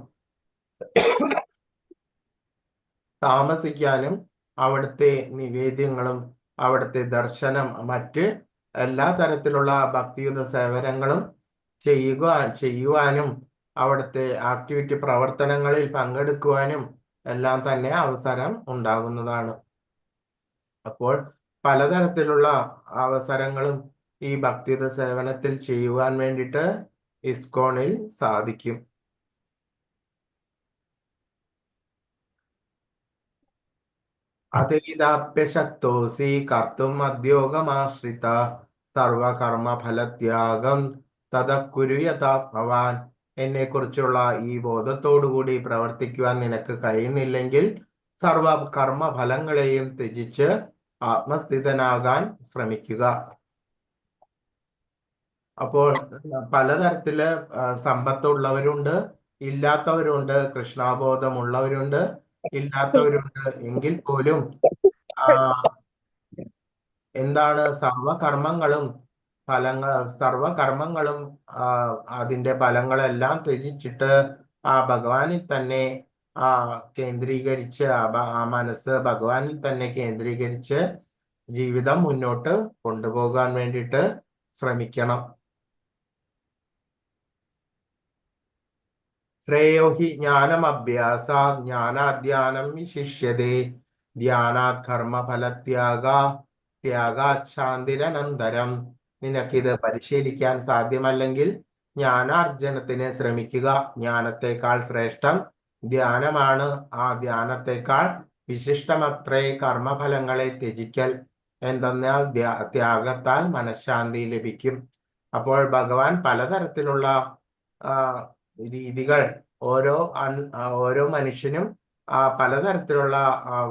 താമസിക്കാനും, അവിടുത്തെ നിവേദ്യങ്ങളും അവിടുത്തെ മറ്റ് എല്ലാ തരത്തിലുള്ള ഭക്തിയുത സേവനങ്ങളും ചെയ്യുവാനും അവിടുത്തെ ആക്ടിവിറ്റി പ്രവർത്തനങ്ങളിൽ പങ്കെടുക്കുവാനും എല്ലാം തന്നെ അവസരം ഉണ്ടാകുന്നതാണ്. അപ്പോൾ പലതരത്തിലുള്ള അവസരങ്ങളും ഈ ഭക്തിയുത സേവനത്തിൽ ചെയ്യുവാൻ വേണ്ടിയിട്ട് ഇസ്കോണിൽ സാധിക്കും. അതേതാപ്യശക്തോസി കർത്തും അദ്യോഗമാശ്രിത സർവകർമ്മഫലത്യാഗം തദക്കുരു യഥാ ഭവാൻ. എന്നെ കുറിച്ചുള്ള ഈ ബോധത്തോടുകൂടി പ്രവർത്തിക്കുവാൻ നിനക്ക് കഴിയുന്നില്ലെങ്കിൽ സർവകർമ്മഫലങ്ങളെയും ത്യജിച്ച് ആത്മസ്ഥിതനാകാൻ ശ്രമിക്കുക. അപ്പോൾ പലതരത്തില് സമ്പത്തുള്ളവരുണ്ട്, ഇല്ലാത്തവരുണ്ട്, കൃഷ്ണാബോധമുള്ളവരുണ്ട്, ഇല്ലാത്തവരുണ്ട്. എങ്കിൽ പോലും എന്താണ് സർവകർമ്മങ്ങളും അതിന്റെ ഫലങ്ങളെല്ലാം ത്യജിച്ചിട്ട് ഭഗവാനിൽ തന്നെ കേന്ദ്രീകരിച്ച്, മനസ്സ് ഭഗവാനിൽ തന്നെ കേന്ദ്രീകരിച്ച് ജീവിതം മുന്നോട്ട് കൊണ്ടുപോകാൻ വേണ്ടിയിട്ട് ശ്രമിക്കണം. ശ്രേയോ ഹി ജ്ഞാനമഭ്യാസ ജ്ഞാനാധ്യാനം വിശിഷ്യതേ ധ്യാനാത് ത്യാഗാത് ശാന്തിരനന്തരം. നിനക്കിത് പരിശീലിക്കാൻ സാധ്യമല്ലെങ്കിൽ ജ്ഞാനാർജനത്തിന് ശ്രമിക്കുക. ജ്ഞാനത്തെക്കാൾ ശ്രേഷ്ഠം ധ്യാനമാണ്. ആ ധ്യാനത്തെക്കാൾ വിശിഷ്ടമത്രേ കർമ്മഫലങ്ങളെ ത്യജിക്കൽ. എന്തെന്നാൽ ത്യാഗത്താൽ മനഃശാന്തി ലഭിക്കും. അപ്പോൾ ഭഗവാൻ പലതരത്തിലുള്ള രീതികൾ ഓരോ മനുഷ്യനും പലതരത്തിലുള്ള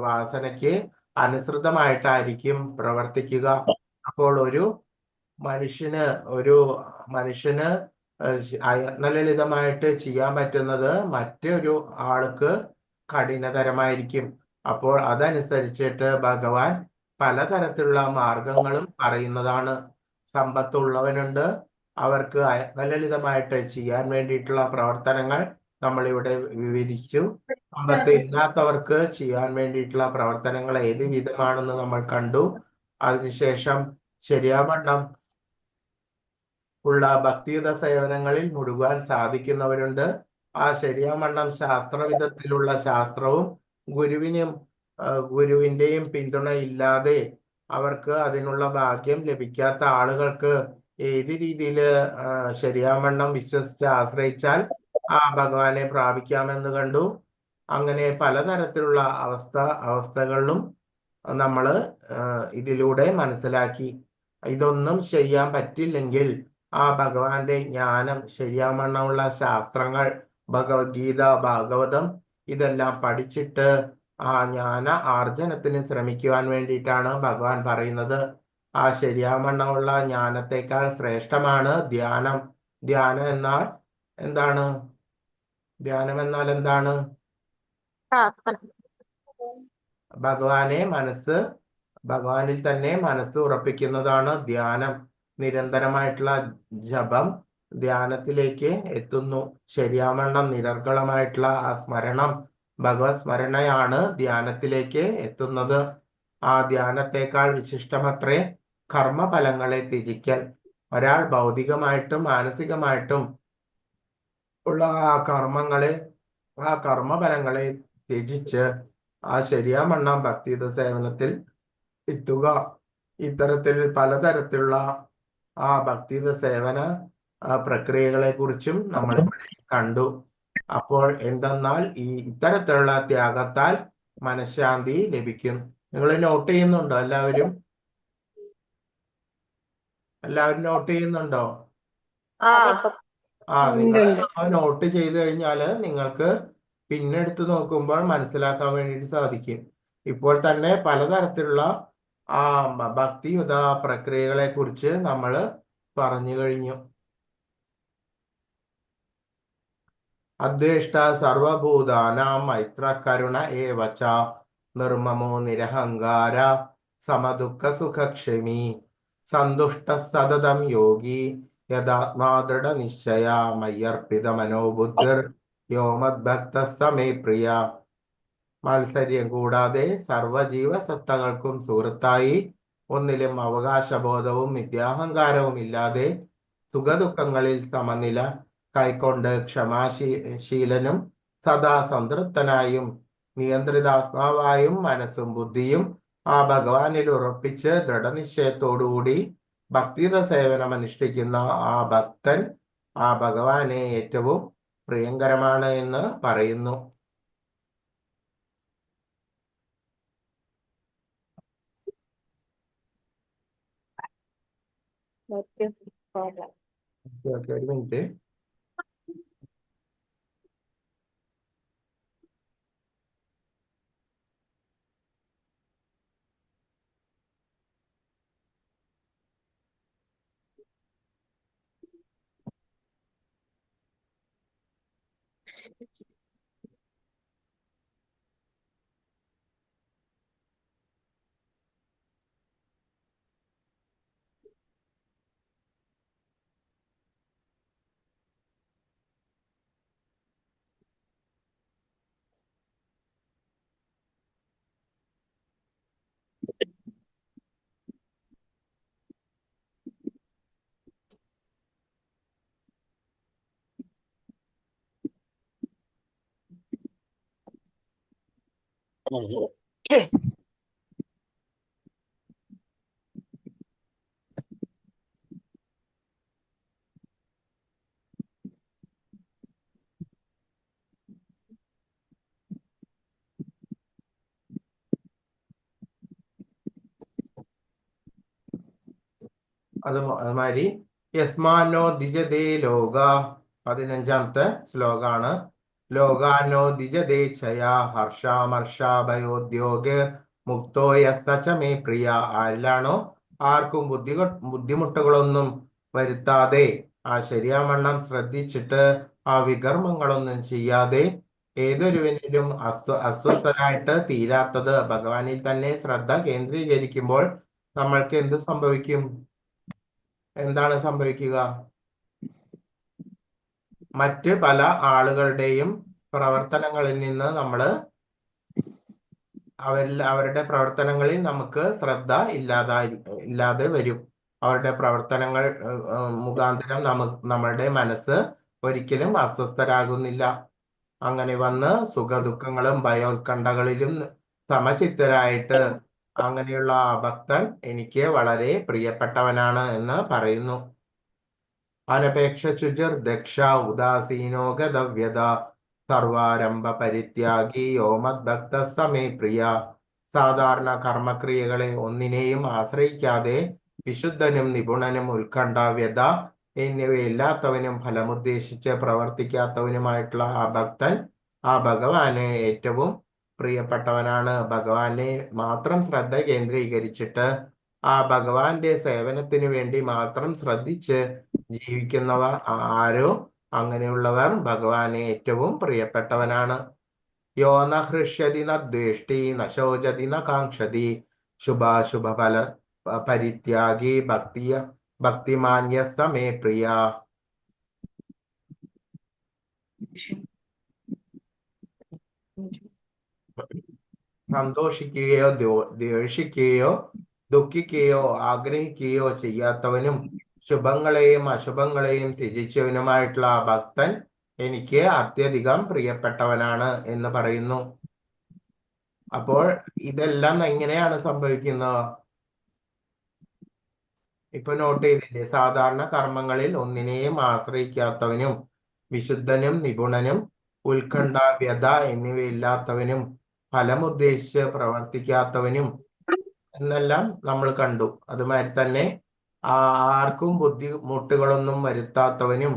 വാസനയ്ക്ക് അനുസൃതമായിട്ടായിരിക്കും പ്രവർത്തിക്കുക. അപ്പോൾ ഒരു മനുഷ്യന് നല്ല ലളിതമായിട്ട് ചെയ്യാൻ പറ്റുന്നത് മറ്റൊരു ആൾക്ക് കഠിനതരമായിരിക്കും. അപ്പോൾ അതനുസരിച്ചിട്ട് ഭഗവാൻ പലതരത്തിലുള്ള മാർഗങ്ങളും പറയുന്നതാണ്. സമ്പത്തുള്ളവനുണ്ട്, അവർക്ക് ലളിതമായിട്ട് ചെയ്യാൻ വേണ്ടിയിട്ടുള്ള പ്രവർത്തനങ്ങൾ നമ്മളിവിടെ വിവരിച്ചു. സമ്പത്ത് ഇല്ലാത്തവർക്ക് ചെയ്യാൻ വേണ്ടിയിട്ടുള്ള പ്രവർത്തനങ്ങൾ ഏത് വിധമാണെന്ന് നമ്മൾ കണ്ടു. അതിനുശേഷം ശരിയാവണ്ണം ഉള്ള ഭക്തിയുത സേവനങ്ങളിൽ മുഴുകാൻ സാധിക്കുന്നവരുണ്ട്. ആ ശരിയാവണ്ണം ശാസ്ത്രവിധത്തിലുള്ള ശാസ്ത്രവും ഗുരുവിന്റെയും പിന്തുണ ഇല്ലാതെ അവർക്ക് അതിനുള്ള ഭാഗ്യം ലഭിക്കാത്ത ആളുകൾക്ക് ഏത് രീതിയിൽ ശരിയാവണ്ണം വിശ്വസിച്ച് ആശ്രയിച്ചാൽ ആ ഭഗവാനെ പ്രാപിക്കാമെന്ന് കണ്ടു. അങ്ങനെ പലതരത്തിലുള്ള അവസ്ഥകളിലും നമ്മൾ ഇതിലൂടെ മനസ്സിലാക്കി. ഇതൊന്നും ചെയ്യാൻ പറ്റില്ലെങ്കിൽ ആ ഭഗവാന്റെ ജ്ഞാനം, ശരിയാവണ്ണമുള്ള ശാസ്ത്രങ്ങൾ, ഭഗവത്ഗീത, ഭാഗവതം ഇതെല്ലാം പഠിച്ചിട്ട് ആ ജ്ഞാന ആർജനത്തിന് ശ്രമിക്കുവാൻ വേണ്ടിയിട്ടാണ് ഭഗവാൻ പറയുന്നത്. ആ ശരിയാവണ്ണമുള്ള ജ്ഞാനത്തെക്കാൾ ശ്രേഷ്ഠമാണ് ധ്യാനം. ധ്യാനം എന്നാൽ എന്താണ്? ധ്യാനം എന്നാൽ എന്താണ്? പ്രാർത്ഥന. ഭഗവാനിൽ തന്നെ മനസ്സ് ഉറപ്പിക്കുന്നതാണ് ധ്യാനം. നിരന്തരമായിട്ടുള്ള ജപം ധ്യാനത്തിലേക്ക് എത്തുന്നു. ശരിയാവണ്ണം നിരർഗളമായിട്ടുള്ള ആ സ്മരണം, ഭഗവത് സ്മരണയാണ് ധ്യാനത്തിലേക്ക് എത്തുന്നത്. ആ ധ്യാനത്തെക്കാൾ വിശിഷ്ടമത്രേ കർമ്മഫലങ്ങളെ ത്യജിക്കൽ. ഒരാൾ ഭൗതികമായിട്ടും മാനസികമായിട്ടും ഉള്ള ആ കർമ്മഫലങ്ങളെ ത്യജിച്ച് ആ ശരിയാവണ്ണം ഭക്തിയുത സേവനത്തിൽ എത്തുക. ഇത്തരത്തിൽ പലതരത്തിലുള്ള ആ ഭക്തിയുത സേവന പ്രക്രിയകളെ കുറിച്ചും നമ്മൾ കണ്ടു. അപ്പോൾ എന്തെന്നാൽ ഇത്തരത്തിലുള്ള ത്യാഗത്താൽ മനഃശാന്തി ലഭിക്കും. നിങ്ങൾ നോട്ട് ചെയ്യുന്നുണ്ടോ? എല്ലാവരും നോട്ട് ചെയ്യുന്നുണ്ടോ? നിങ്ങൾ നോട്ട് ചെയ്ത് കഴിഞ്ഞാൽ നിങ്ങൾക്ക് പിന്നെ എടുത്ത് നോക്കുമ്പോൾ മനസ്സിലാക്കാൻ വേണ്ടിയിട്ട് സാധിക്കും. ഇപ്പോൾ തന്നെ പലതരത്തിലുള്ള ഭക്തിയുത പ്രക്രിയകളെ കുറിച്ച് നമ്മൾ പറഞ്ഞു കഴിഞ്ഞു. അദ്വേഷ്ട സർവഭൂതാനാം മൈത്ര കരുണ ഏവച നിർമ്മമോ നിരഹങ്കാര സമദുഃഖ സുഖക്ഷമി സന്തുഷ്ട സതതം യോഗി യഥാത്മാ ദൃഢ നിശ്ചയ മയ്യർപ്പിത മനോബുദ്ധിർ യോ മദ്ഭക്ത സമേ പ്രിയ. മാത്സര്യം കൂടാതെ സർവജീവസത്തകൾക്കും സുഹൃത്തായി, ഒന്നിലും അവകാശബോധവും മിഥ്യാഹങ്കാരവും ഇല്ലാതെ സുഖദുഃഖങ്ങളിൽ സമനില കൈക്കൊണ്ട് ക്ഷമാശീലനും സദാ സംതൃപ്തനായും നിയന്ത്രിതാത്മാവായും മനസ്സും ബുദ്ധിയും ആ ഭഗവാനിൽ ഉറപ്പിച്ച് ദൃഢനിശ്ചയത്തോടുകൂടി ഭക്തിയുത സേവനം അനുഷ്ഠിക്കുന്ന ആ ഭക്തൻ ആ ഭഗവാനെ ഏറ്റവും പ്രിയങ്കരമാണ് എന്ന് പറയുന്നു. ഒരു മിനിറ്റ്. അതുമാതിരി യസ്മാനോ ദിജതേ ലോക 15ാമത്തെ ശ്ലോകാണ്. ലോകാനോ ദിജതേ ക്ഷയാ ഹർഷാമർഷാഭയോദ്യോഗ മുക്തോ യസ്സ മേ പ്രിയ. ആരിലാണോ ആർക്കും ബുദ്ധിമുട്ടുകളൊന്നും വരുത്താതെ ശരിയാവണ്ണം ശ്രദ്ധിച്ചിട്ട് വികർമ്മങ്ങളൊന്നും ചെയ്യാതെ ഏതൊരുവനിലും അസ്വസ്ഥനായിട്ട് തീരാത്തത്. ഭഗവാനിൽ തന്നെ ശ്രദ്ധ കേന്ദ്രീകരിക്കുമ്പോൾ നമ്മൾക്ക് എന്ത് സംഭവിക്കും? എന്താണ് സംഭവിക്കുക? മറ്റ് പല ആളുകളുടെയും പ്രവർത്തനങ്ങളിൽ നിന്ന് അവരുടെ പ്രവർത്തനങ്ങളിൽ നമുക്ക് ശ്രദ്ധ ഇല്ലാതെ വരും. അവരുടെ പ്രവർത്തനങ്ങൾ മുഖാന്തരം നമ്മളുടെ മനസ്സ് ഒരിക്കലും അസ്വസ്ഥരാകുന്നില്ല. അങ്ങനെ വന്ന് സുഖദുഃഖങ്ങളും ഭയോത്കണ്ഠകളിലും സമചിത്തരായിട്ട് അങ്ങനെയുള്ള ഭക്തൻ എനിക്ക് വളരെ പ്രിയപ്പെട്ടവനാണ് എന്ന് പറയുന്നു. അനപേക്ഷ ശുചിർ ദക്ഷ ഉദാസീനോ ഗതവ്യത സർവാരംഭ പരിത്യാഗി യോമദ്ഭക്ത സമേ പ്രിയ. സാധാരണ കർമ്മക്രിയകളെ ഒന്നിനെയും ആശ്രയിക്കാതെ വിശുദ്ധനും നിപുണനും ഉത്കണ്ഠാവ്യത എന്നിവയില്ലാത്തവനും ഫലമുദ്ദേശിച്ച് പ്രവർത്തിക്കാത്തവനുമായിട്ടുള്ള ഭക്തൻ ഭഗവാന് ഏറ്റവും പ്രിയപ്പെട്ടവനാണ്. ഭഗവാനെ മാത്രം ശ്രദ്ധ കേന്ദ്രീകരിച്ചിട്ട് ഭഗവാന്റെ സേവനത്തിന് വേണ്ടി മാത്രം ശ്രദ്ധിച്ച് ജീവിക്കുന്നവർ ആരോ അങ്ങനെയുള്ളവർ ഭഗവാനെ ഏറ്റവും പ്രിയപ്പെട്ടവനാണ്. യോ ന ഹൃഷ്യതി ന ദ്വേഷ്ടി ന ശോചതി ന കാംക്ഷതി ശുഭാശുഭ ഫല പരിത്യാഗി ഭക്തിമാന്യ സമേ പ്രിയ. സന്തോഷിക്കുകയോ ദ്വേഷിക്കുകയോ ദുഃഖിക്കുകയോ ആഗ്രഹിക്കുകയോ ചെയ്യാത്തവനും ശുഭങ്ങളെയും അശുഭങ്ങളെയും ത്യജിച്ചവനുമായിട്ടുള്ള ഭക്തൻ എനിക്ക് അത്യധികം പ്രിയപ്പെട്ടവനാണ് എന്ന് പറയുന്നു. അപ്പോൾ ഇതെല്ലാം എങ്ങനെയാണ് സംഭവിക്കുന്നത്? ഇപ്പൊ നോട്ട് ചെയ്തില്ലേ? സാധാരണ കർമ്മങ്ങളിൽ ഒന്നിനെയും ആശ്രയിക്കാത്തവനും വിശുദ്ധനും നിപുണനും ഉത്കണ്ഠാവ്യത എന്നിവയില്ലാത്തവനും ഫലമുദ്ദേശിച്ച് പ്രവർത്തിക്കാത്തവനും എന്നെല്ലാം നമ്മൾ കണ്ടു. അതുമാതിരി തന്നെ ആർക്കും ബുദ്ധിമുട്ടുകളൊന്നും വരുത്താത്തവനും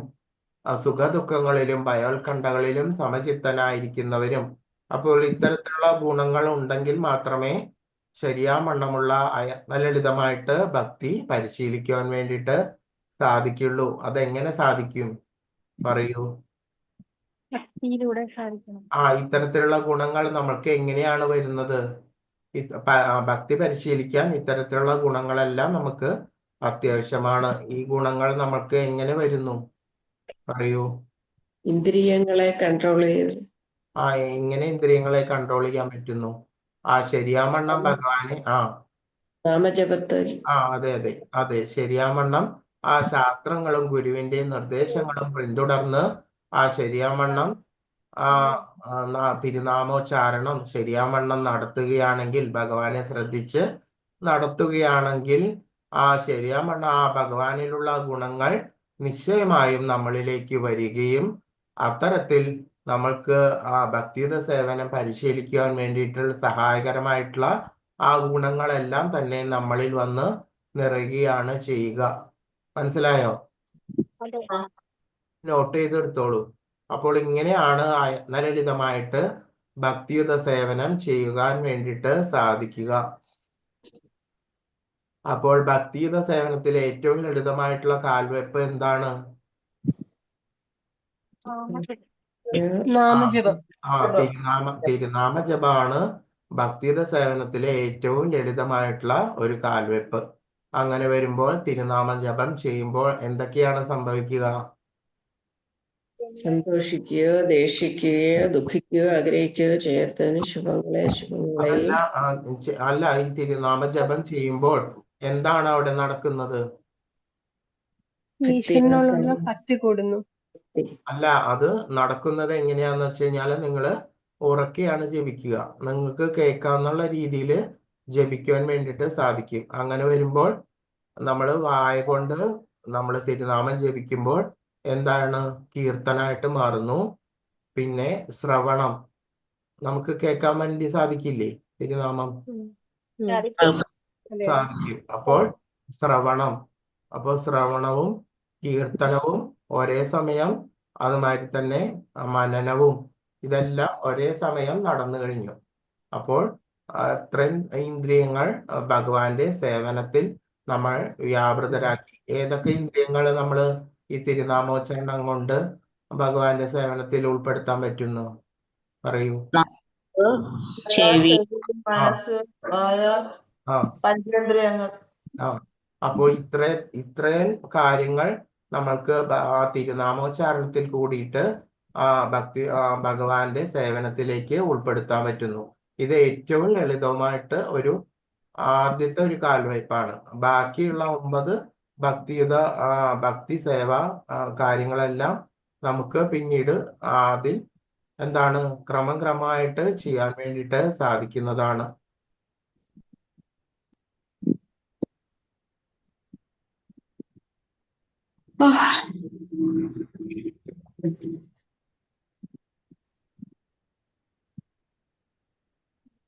സുഖദുഃഖങ്ങളിലും ഭയോത്കണ്ഠകളിലും സമചിത്തനായിരിക്കുന്നവരും. അപ്പോൾ ഇത്തരത്തിലുള്ള ഗുണങ്ങൾ ഉണ്ടെങ്കിൽ മാത്രമേ ശരിയാവണ്ണമുള്ള ലളിതമായിട്ട് ഭക്തി പരിശീലിക്കുവാൻ വേണ്ടിയിട്ട് സാധിക്കുള്ളൂ. അതെങ്ങനെ സാധിക്കും പറയൂ? ഭക്തിയിലൂടെ സാധിക്കണം. ഇത്തരത്തിലുള്ള ഗുണങ്ങൾ നമ്മൾക്ക് എങ്ങനെയാണ് വരുന്നത്? ഭക്തി പരിശീലിക്കാൻ ഇത്തരത്തിലുള്ള ഗുണങ്ങളെല്ലാം നമുക്ക് അത്യാവശ്യമാണ്. ഈ ഗുണങ്ങൾ നമ്മൾക്ക് എങ്ങനെ വരുന്നു പറയൂ? ഇന്ദ്രിയങ്ങളെ കൺട്രോൾ ചെയ്ത്. എങ്ങനെ ഇന്ദ്രിയങ്ങളെ കൺട്രോൾ ചെയ്യാൻ പറ്റുന്നു? ശരിയാവണ്ണം ഭഗവാന് നാമജപത്തിൽ. അതെ ശരിയാവണ്ണം ശാസ്ത്രങ്ങളും ഗുരുവിന്റെ നിർദ്ദേശങ്ങളും പിന്തുടർന്ന് ശരിയാവണ്ണം തിരുനാമോച്ചാരണം ശരിയാവണ്ണം നടത്തുകയാണെങ്കിൽ, ഭഗവാനെ ശ്രദ്ധിച്ച് നടത്തുകയാണെങ്കിൽ ശരിയാവണ്ണം ഭഗവാനിലുള്ള ഗുണങ്ങൾ നിശ്ചയമായും നമ്മളിലേക്ക് വരികയും അത്തരത്തിൽ നമ്മൾക്ക് ഭക്തിയുത സേവനം പരിശീലിക്കുവാൻ വേണ്ടിയിട്ടുള്ള സഹായകരമായിട്ടുള്ള ഗുണങ്ങളെല്ലാം തന്നെ നമ്മളിൽ വന്ന് നിറയുകയാണ് ചെയ്യുക. മനസ്സിലായോ? നോട്ട് ചെയ്തെടുത്തോളൂ. അപ്പോൾ ഇങ്ങനെയാണ് ലളിതമായിട്ട് ഭക്തിയുത സേവനം ചെയ്യുവാൻ വേണ്ടിയിട്ട് സാധിക്കുക. അപ്പോൾ ഭക്തിയുത സേവനത്തിലെ ഏറ്റവും ലളിതമായിട്ടുള്ള കാൽവെപ്പ് എന്താണ്? നാമജപം. തിരുനാമജപാണ് ഭക്തിയുത സേവനത്തിലെ ഏറ്റവും ലളിതമായിട്ടുള്ള ഒരു കാൽവെപ്പ്. അങ്ങനെ വരുമ്പോൾ തിരുനാമജപം ചെയ്യുമ്പോൾ എന്തൊക്കെയാണ് സംഭവിക്കുക? സന്തോഷിക്കുകയോ ദേഷിക്കുകയോ ദുഃഖിക്കുകയോ ആഗ്രഹിക്കുകയോ ചെയ്യാത്തതിന് അല്ല, ഈ തിരുനാമജപം ചെയ്യുമ്പോൾ എന്താണ് അവിടെ നടക്കുന്നത്? ഭക്തി കൂടുന്നു. അല്ല, അത് നടക്കുന്നത് എങ്ങനെയാന്ന് വെച്ച് കഴിഞ്ഞാല് നിങ്ങള് ഉറക്കെയാണ് ജപിക്കുക. നിങ്ങൾക്ക് കേൾക്കാന്നുള്ള രീതിയിൽ ജപിക്കുവാൻ വേണ്ടിയിട്ട് സാധിക്കും. അങ്ങനെ വരുമ്പോൾ നമ്മൾ വായ കൊണ്ട് നമ്മൾ തിരുനാമം ജപിക്കുമ്പോൾ എന്താണ് കീർത്തനായിട്ട് മാറുന്നു. പിന്നെ ശ്രവണം നമുക്ക് കേൾക്കാൻ വേണ്ടി സാധിക്കില്ലേ തിരുനാമം? സാധിക്കും. അപ്പോൾ ശ്രവണം, അപ്പോൾ ശ്രവണവും കീർത്തനവും ഒരേ സമയം, അതുമാതിരി തന്നെ മനനവും ഇതെല്ലാം ഒരേ സമയം നടന്നു കഴിഞ്ഞു. അപ്പോൾ അത്രയും ഇന്ദ്രിയങ്ങൾ ഭഗവാന്റെ സേവനത്തിൽ നമ്മൾ വ്യാപൃതരാക്കി. ഏതൊക്കെ ഇന്ദ്രിയങ്ങൾ നമ്മൾ ഈ തിരുനാമോച്ചാരണം കൊണ്ട് ഭഗവാന്റെ സേവനത്തിൽ ഉൾപ്പെടുത്താൻ പറ്റുന്നു പറയൂ. ചെവി, മനസ്സ്, വായ, ആ പഞ്ചേന്ദ്രിയങ്ങൾ. ആ അപ്പോൾ ഇത്രയും കാര്യങ്ങൾ നമ്മൾക്ക് ആ തിരുനാമോച്ചാരണത്തിൽ കൂടിയിട്ട് ഭഗവാന്റെ സേവനത്തിലേക്ക് ഉൾപ്പെടുത്താൻ പറ്റുന്നു. ഇത് ഏറ്റവും ലളിതമായിട്ട് ആദ്യത്തെ ഒരു കാൽവയ്പാണ്. ബാക്കിയുള്ള 9 ഭക്തി സേവ കാര്യങ്ങളെല്ലാം നമുക്ക് പിന്നീട് അതിൽ എന്താണ് ക്രമമായിട്ട് ചെയ്യാൻ വേണ്ടിയിട്ട് സാധിക്കുന്നതാണ്.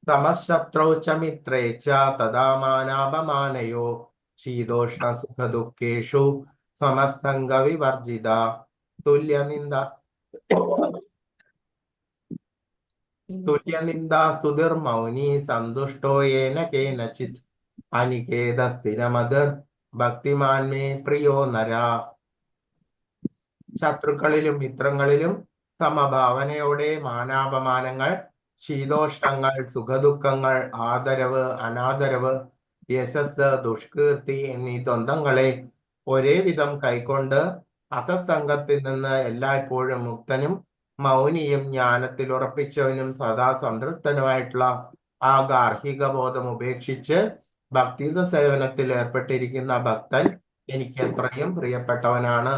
സമശത്രൗ ച മിത്രേ ച തദാ മാനാപമാനയോ ശീതോഷ്ണ സുഖ ദുഃഖേഷു സമസംഗ വിവർജിത തുല്യനിന്ദാ സ്തുതിർമൗനി സന്തുഷ്ടോ യേന കേനചിത് അനികേത സ്ഥിരമതിർ ഭക്തിമാൻ മേ പ്രിയോ നര. ശത്രുക്കളിലും മിത്രങ്ങളിലും സമഭാവനയോടെ മാനാപമാനങ്ങൾ, ശീതോഷ്ണങ്ങൾ, സുഖദുഃഖങ്ങൾ, ആദരവ്, അനാദരവ്, യശസ്, ദുഷ്കീർത്തി എന്നീ ദ്വന്ദ്ങ്ങളെ ഒരേ വിധം കൈക്കൊണ്ട് അസത്സംഗത്തിൽ നിന്ന് എല്ലായ്പ്പോഴും മുക്തനും മൗനിയും ജ്ഞാനത്തിൽ ഉറപ്പിച്ചവനും സദാ സംതൃപ്തനുമായിട്ടുള്ള ആ ഗാർഹിക ബോധം ഉപേക്ഷിച്ച് ഭക്തിയുത സേവനത്തിൽ ഏർപ്പെട്ടിരിക്കുന്ന ഭക്തൻ എനിക്ക് എത്രയും പ്രിയപ്പെട്ടവനാണ്.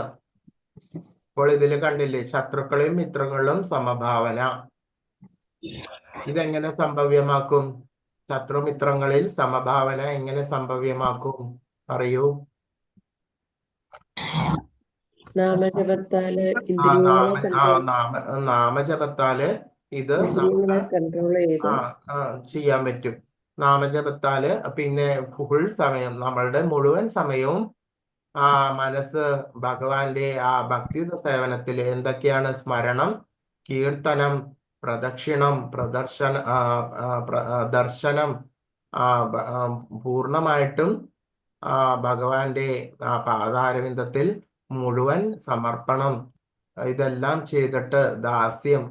അപ്പോൾ ഇതിൽ കണ്ടില്ലേ, ശത്രുക്കളെയും മിത്രങ്ങളും സമഭാവന. ഇതെങ്ങനെ സംഭവ്യമാക്കും? ശത്രുമിത്രങ്ങളിൽ സമഭാവന എങ്ങനെ സംഭവ്യമാക്കും പറയൂ. നാമജപത്താല് നാമജപത്താല് ഇത് കൺട്രോൾ ചെയ്ത് ചെയ്യാൻ പറ്റും. നാമജപത്താല് പിന്നെ ഫുൾ സമയം, നമ്മളുടെ മുഴുവൻ സമയവും മനസ്സ് ഭഗവാന്റെ ആ ഭക്തിയുത സേവനത്തിൽ എന്തൊക്കെയാണ് സ്മരണം, കീർത്തനം, പ്രദക്ഷിണം, ദർശനം, പൂർണ്ണമായിട്ടും ഭഗവാന്റെ പാദാരവിന്ദത്തിൽ മുഴുവൻ സമർപ്പണം, ഇതെല്ലാം ചെയ്തിട്ട് ദാസ്യം,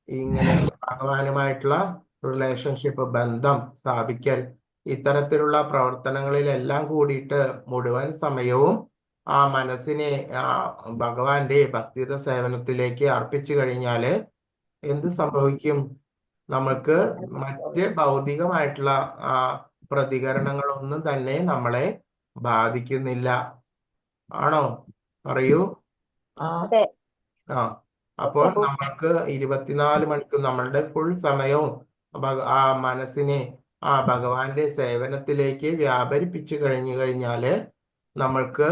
ഇങ്ങനെ ഭഗവാനുമായിട്ടുള്ള റിലേഷൻഷിപ്പ്, ബന്ധം സ്ഥാപിക്കൽ, ഇത്തരത്തിലുള്ള പ്രവർത്തനങ്ങളിലെല്ലാം കൂടിയിട്ട് മുഴുവൻ സമയവും ആ മനസ്സിനെ ഭഗവാന്റെ ഭക്തിയുത സേവനത്തിലേക്ക് അർപ്പിച്ചു കഴിഞ്ഞാല് എന്ത് സംഭവിക്കും? നമുക്ക് മറ്റ് ഭൗതികമായിട്ടുള്ള പ്രതികരണങ്ങളൊന്നും തന്നെ നമ്മളെ ബാധിക്കുന്നില്ല. ആണോ? പറയൂ. അപ്പോൾ നമ്മൾക്ക് 24 മണിക്കൂർ നമ്മളുടെ ഫുൾ സമയവും ആ മനസ്സിനെ ഭഗവാന്റെ സേവനത്തിലേക്ക് വ്യാപരിപ്പിച്ചു കഴിഞ്ഞാല് നമ്മൾക്ക്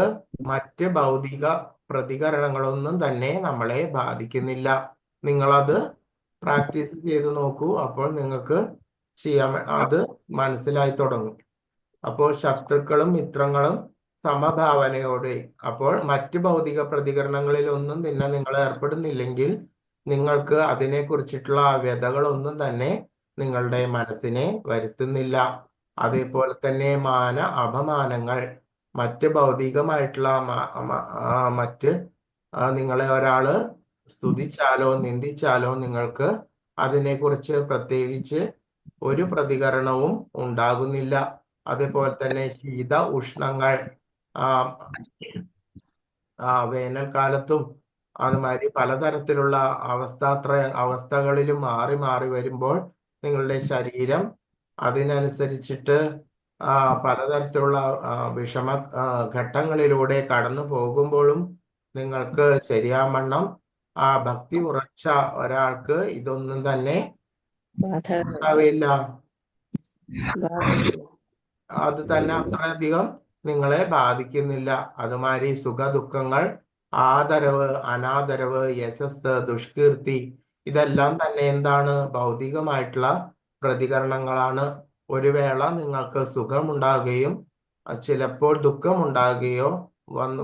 മറ്റ് ഭൗതിക പ്രതികരണങ്ങളൊന്നും തന്നെ നമ്മളെ ബാധിക്കുന്നില്ല. നിങ്ങളത് പ്രാക്ടീസ് ചെയ്ത് നോക്കൂ. അപ്പോൾ നിങ്ങൾക്ക് അത് മനസ്സിലായി തുടങ്ങും. അപ്പോൾ ശത്രുക്കളും മിത്രങ്ങളും സമഭാവനയോടെ, അപ്പോൾ മറ്റ് ഭൗതിക പ്രതികരണങ്ങളിൽ ഒന്നും തന്നെ നിങ്ങൾ ഏർപ്പെടുന്നില്ലെങ്കിൽ നിങ്ങൾക്ക് അതിനെക്കുറിച്ചിട്ടുള്ള വ്യതകളൊന്നും തന്നെ നിങ്ങളുടെ മനസ്സിനെ വരുത്തുന്നില്ല. അതേപോലെ തന്നെ അപമാനങ്ങൾ, മറ്റ് ഭൗതികമായിട്ടുള്ള മറ്റ് നിങ്ങളെ ഒരാള് സ്തുതിച്ചാലോ നിന്ദിച്ചാലോ നിങ്ങൾക്ക് അതിനെക്കുറിച്ച് പ്രത്യേകിച്ച് ഒരു പ്രതികരണവും ഉണ്ടാകുന്നില്ല. അതേപോലെ തന്നെ ശീത ഉഷ്ണങ്ങൾ, വേനൽക്കാലത്തും അതുമാതിരി പലതരത്തിലുള്ള അവസ്ഥകളിലും മാറി മാറി വരുമ്പോൾ നിങ്ങളുടെ ശരീരം അതിനനുസരിച്ചിട്ട് പലതരത്തിലുള്ള വിഷമ ഘട്ടങ്ങളിലൂടെ കടന്നു പോകുമ്പോഴും നിങ്ങൾക്ക് ശരിയാവണ്ണം ആ ഭക്തി ഉറച്ച ഒരാൾക്ക് ഇതൊന്നും തന്നെ ബാധ ഉണ്ടാവില്ല. ബാധിക്കില്ല. അത് തന്നെ അത്രയധികം നിങ്ങളെ ബാധിക്കുന്നില്ല. അതുമാതിരി സുഖ ദുഃഖങ്ങൾ, ആദരവ്, അനാദരവ്, യശസ്, ദുഷ്കീർത്തി, ഇതെല്ലാം തന്നെ എന്താണ്? ഭൗതികമായിട്ടുള്ള പ്രതികരണങ്ങളാണ്. ഒരു വേള നിങ്ങൾക്ക് സുഖമുണ്ടാകുകയും ചിലപ്പോൾ ദുഃഖമുണ്ടാകുകയോ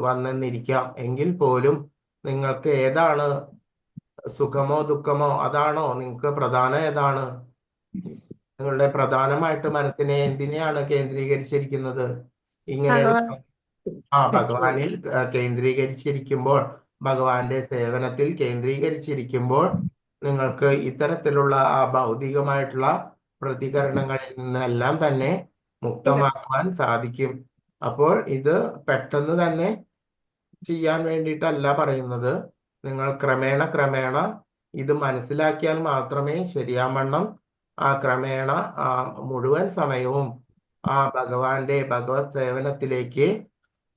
വന്നെന്നിരിക്കാം. എങ്കിൽ പോലും നിങ്ങൾക്ക് ഏതാണ് സുഖമോ ദുഃഖമോ? അതാണോ നിങ്ങൾക്ക് പ്രധാനം? ഏതാണ് നിങ്ങളുടെ പ്രധാനമായിട്ട് മനസ്സിനെ എന്തിനെയാണ് കേന്ദ്രീകരിച്ചിരിക്കുന്നത്? ഇങ്ങനെയുള്ള ഭഗവാനിൽ കേന്ദ്രീകരിച്ചിരിക്കുമ്പോൾ, ഭഗവാന്റെ സേവനത്തിൽ കേന്ദ്രീകരിച്ചിരിക്കുമ്പോൾ നിങ്ങൾക്ക് ഇത്തരത്തിലുള്ള ആ ഭൗതികമായിട്ടുള്ള പ്രതികരണങ്ങളിൽ നിന്നെല്ലാം തന്നെ മുക്തമാക്കുവാൻ സാധിക്കും. അപ്പോൾ ഇത് പെട്ടെന്ന് തന്നെ ചെയ്യാൻ വേണ്ടിയിട്ടല്ല പറയുന്നത്. നിങ്ങൾ ക്രമേണ ഇത് മനസ്സിലാക്കിയാൽ മാത്രമേ ശരിയാവണ്ണം ക്രമേണ മുഴുവൻ സമയവും ഭഗവത് സേവനത്തിലേക്ക്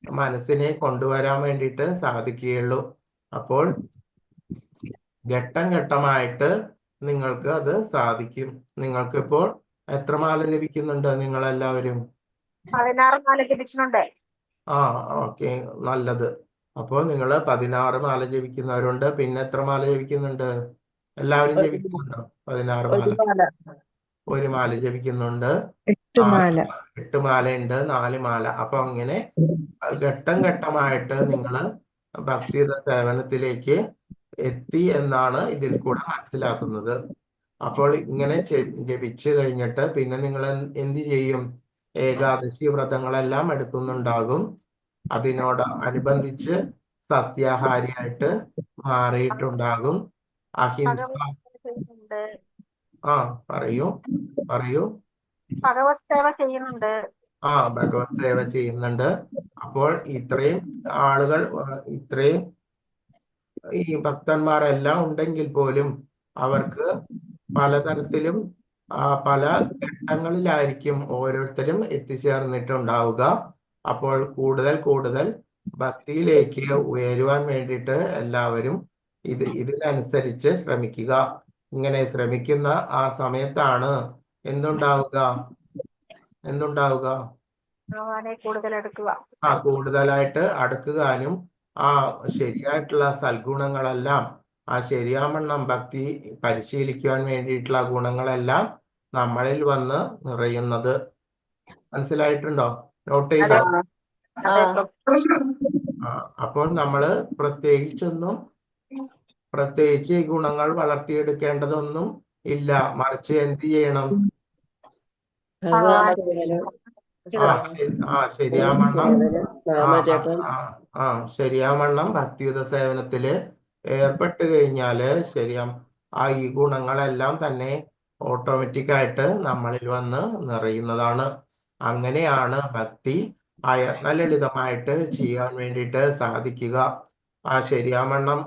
മനസ്സിനെ കൊണ്ടുവരാൻ വേണ്ടിയിട്ട് സാധിക്കുകയുള്ളൂ. അപ്പോൾ ഘട്ടമായിട്ട് നിങ്ങൾക്ക് അത് സാധിക്കും. നിങ്ങൾക്ക് ഇപ്പോൾ എത്ര മാല ലഭിക്കുന്നുണ്ട് നിങ്ങളെല്ലാവരും? 16 മാല ലഭിക്കുന്നുണ്ട്. ഓക്കെ, നല്ലത്. അപ്പോൾ നിങ്ങൾ 16 മാല ജപിക്കുന്നവരുണ്ട്. പിന്നെ എത്ര മാല ജപിക്കുന്നുണ്ട്? എല്ലാവരും ജപിക്കുന്നുണ്ടോ 16 മാല? ഒരു മാല ജപിക്കുന്നുണ്ട്. 8 മാല. 8 മാലയുണ്ട്, 4 മാല. അപ്പൊ അങ്ങനെ ഘട്ടമായിട്ട് നിങ്ങൾ ഭക്തിയുടെ സേവനത്തിലേക്ക് എത്തി എന്നാണ് ഇതിൽ കൂടെ മനസ്സിലാക്കുന്നത്. അപ്പോൾ ഇങ്ങനെ ജപിച്ചു കഴിഞ്ഞിട്ട് പിന്നെ നിങ്ങൾ എന്ത് ചെയ്യും? ഏകാദശി വ്രതങ്ങളെല്ലാം എടുക്കുന്നുണ്ടാകും. അതിനോടനുബന്ധിച്ച് സസ്യാഹാരിയായിട്ട് മാറിയിട്ടുണ്ടാകും. അഹിംസ. പറയൂ. ഭഗവത് സേവ ചെയ്യുന്നുണ്ട്. ഭഗവത് സേവ ചെയ്യുന്നുണ്ട്. അപ്പോൾ ഇത്രയും ആളുകൾ, ഇത്രയും ഈ ഭക്തന്മാരെല്ലാം ഉണ്ടെങ്കിൽ പോലും അവർക്ക് പലതരത്തിലും പല ഘട്ടങ്ങളിലായിരിക്കും ഓരോരുത്തരും എത്തിച്ചേർന്നിട്ടുണ്ടാവുക. അപ്പോൾ കൂടുതൽ ഭക്തിയിലേക്ക് ഉയരുവാൻ വേണ്ടിയിട്ട് എല്ലാവരും ഇതിനനുസരിച്ച് ശ്രമിക്കുക. ഇങ്ങനെ ശ്രമിക്കുന്ന ആ സമയത്താണ് എന്തുണ്ടാവുക? കൂടുതലായിട്ട് അടുക്കുവാനും ശരിയായിട്ടുള്ള സൽഗുണങ്ങളെല്ലാം, ശരിയാവണ്ണം ഭക്തി പരിശീലിക്കുവാൻ വേണ്ടിയിട്ടുള്ള ഗുണങ്ങളെല്ലാം നമ്മളിൽ വന്ന് നിറയുന്നത്. മനസ്സിലായിട്ടുണ്ടോ? നോട്ട് ചെയ്തോ? അപ്പോൾ നമ്മള് പ്രത്യേകിച്ച് ഈ ഗുണങ്ങൾ വളർത്തിയെടുക്കേണ്ടതൊന്നും ഇല്ല. മറിച്ച് എന്ത് ചെയ്യണം? ശരിയാവണ്ണം ഭക്തിയുത സേവനത്തില് ഏർപ്പെട്ട് കഴിഞ്ഞാല് ഈ ഗുണങ്ങളെല്ലാം തന്നെ ഓട്ടോമാറ്റിക്കായിട്ട് നമ്മളിൽ വന്ന് നിറയുന്നതാണ്. അങ്ങനെയാണ് ഭക്തി ലളിതമായിട്ട് ചെയ്യാൻ വേണ്ടിയിട്ട് സാധിക്കുക. ശരിയാവണ്ണം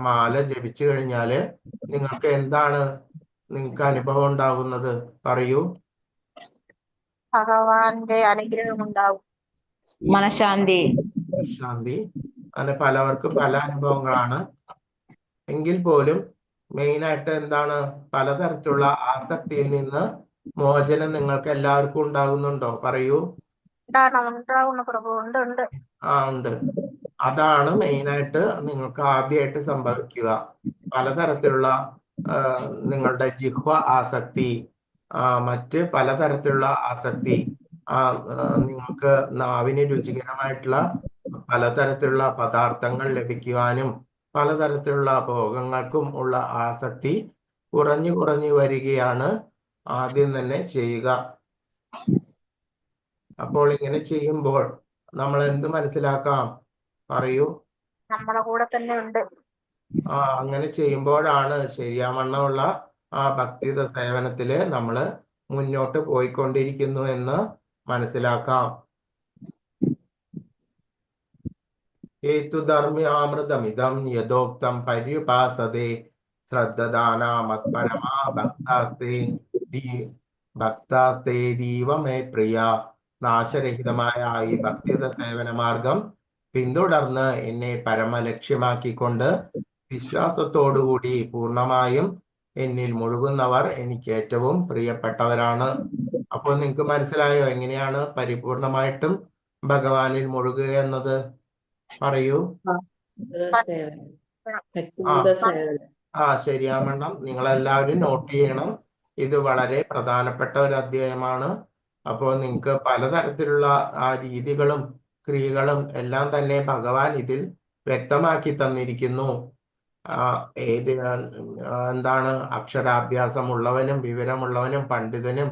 മാല ജപിച്ചു കഴിഞ്ഞാല് നിങ്ങൾക്ക് എന്താണ് അനുഭവം ഉണ്ടാകുന്നത്? പറയൂ. ഭഗവാന്റെ അനുഗ്രഹം ഉണ്ടാവും. മനഃശാന്തി. അങ്ങനെ പലവർക്കും പല അനുഭവങ്ങളാണ്. എങ്കിൽ പോലും മെയിനായിട്ട് എന്താണ്? പലതരത്തിലുള്ള ആസക്തിയിൽ നിന്ന് മോചനം നിങ്ങൾക്ക് എല്ലാവർക്കും ഉണ്ടാകുന്നുണ്ടോ? പറയൂ. ഉണ്ട്. അതാണ് മെയിനായിട്ട് നിങ്ങൾക്ക് ആദ്യമായിട്ട് സംഭവിക്കുക. പലതരത്തിലുള്ള നിങ്ങളുടെ ജിഹ്വ ആസക്തി, മറ്റ് പലതരത്തിലുള്ള ആസക്തി, നിങ്ങൾക്ക് നാവിന് രുചികരമായിട്ടുള്ള പലതരത്തിലുള്ള പദാർത്ഥങ്ങൾ ലഭിക്കുവാനും പലതരത്തിലുള്ള ഭോഗങ്ങൾക്കും ഉള്ള ആസക്തി കുറഞ്ഞു വരികയാണ് ആദ്യം തന്നെ ചെയ്യുക. അപ്പോൾ ഇങ്ങനെ ചെയ്യുമ്പോൾ നമ്മൾ എന്ത് മനസ്സിലാക്കാം? പറയൂ. നമ്മളെ കൂടെ തന്നെ ഉണ്ട്. അങ്ങനെ ചെയ്യുമ്പോഴാണ് ശരിയാവണ്ണമുള്ള ഭക്തിയുത സേവനത്തില് നമ്മള് മുന്നോട്ട് പോയിക്കൊണ്ടിരിക്കുന്നു എന്ന് മനസ്സിലാക്കാം. ഹേതുധർമ്മ്യാമൃതമിദം യഥോക്തം പര്യുപാസതേ ശ്രദ്ധദാനാ മത്പരമാ ഭക്താസ്തേ ദീവമേ പ്രിയ. നാശരഹിതമായ ഈ ഭക്തിയുത സേവന മാർഗം പിന്തുടർന്ന് എന്നെ പരമലക്ഷ്യമാക്കിക്കൊണ്ട് വിശ്വാസത്തോടുകൂടി പൂർണ്ണമായും എന്നിൽ മുഴുകുന്നവർ എനിക്ക് ഏറ്റവും പ്രിയപ്പെട്ടവരാണ്. അപ്പോൾ നിങ്ങൾക്ക് മനസ്സിലായോ എങ്ങനെയാണ് പരിപൂർണമായിട്ടും ഭഗവാനിൽ മുഴുകുക എന്നത്? പറയൂ. സേവനം. ഭക്തിയുത സേവനം. ശരിയാവണ്ണം നിങ്ങളെല്ലാവരും നോട്ട് ചെയ്യണം. ഇത് വളരെ പ്രധാനപ്പെട്ട ഒരു അധ്യായമാണ്. അപ്പോൾ നിങ്ങൾക്ക് പലതരത്തിലുള്ള രീതികളും ക്രിയകളും എല്ലാം തന്നെ ഭഗവാൻ ഇതിൽ വ്യക്തമാക്കി തന്നിരിക്കുന്നു. എന്താണ് അക്ഷരാഭ്യാസമുള്ളവനും വിവരമുള്ളവനും പണ്ഡിതനും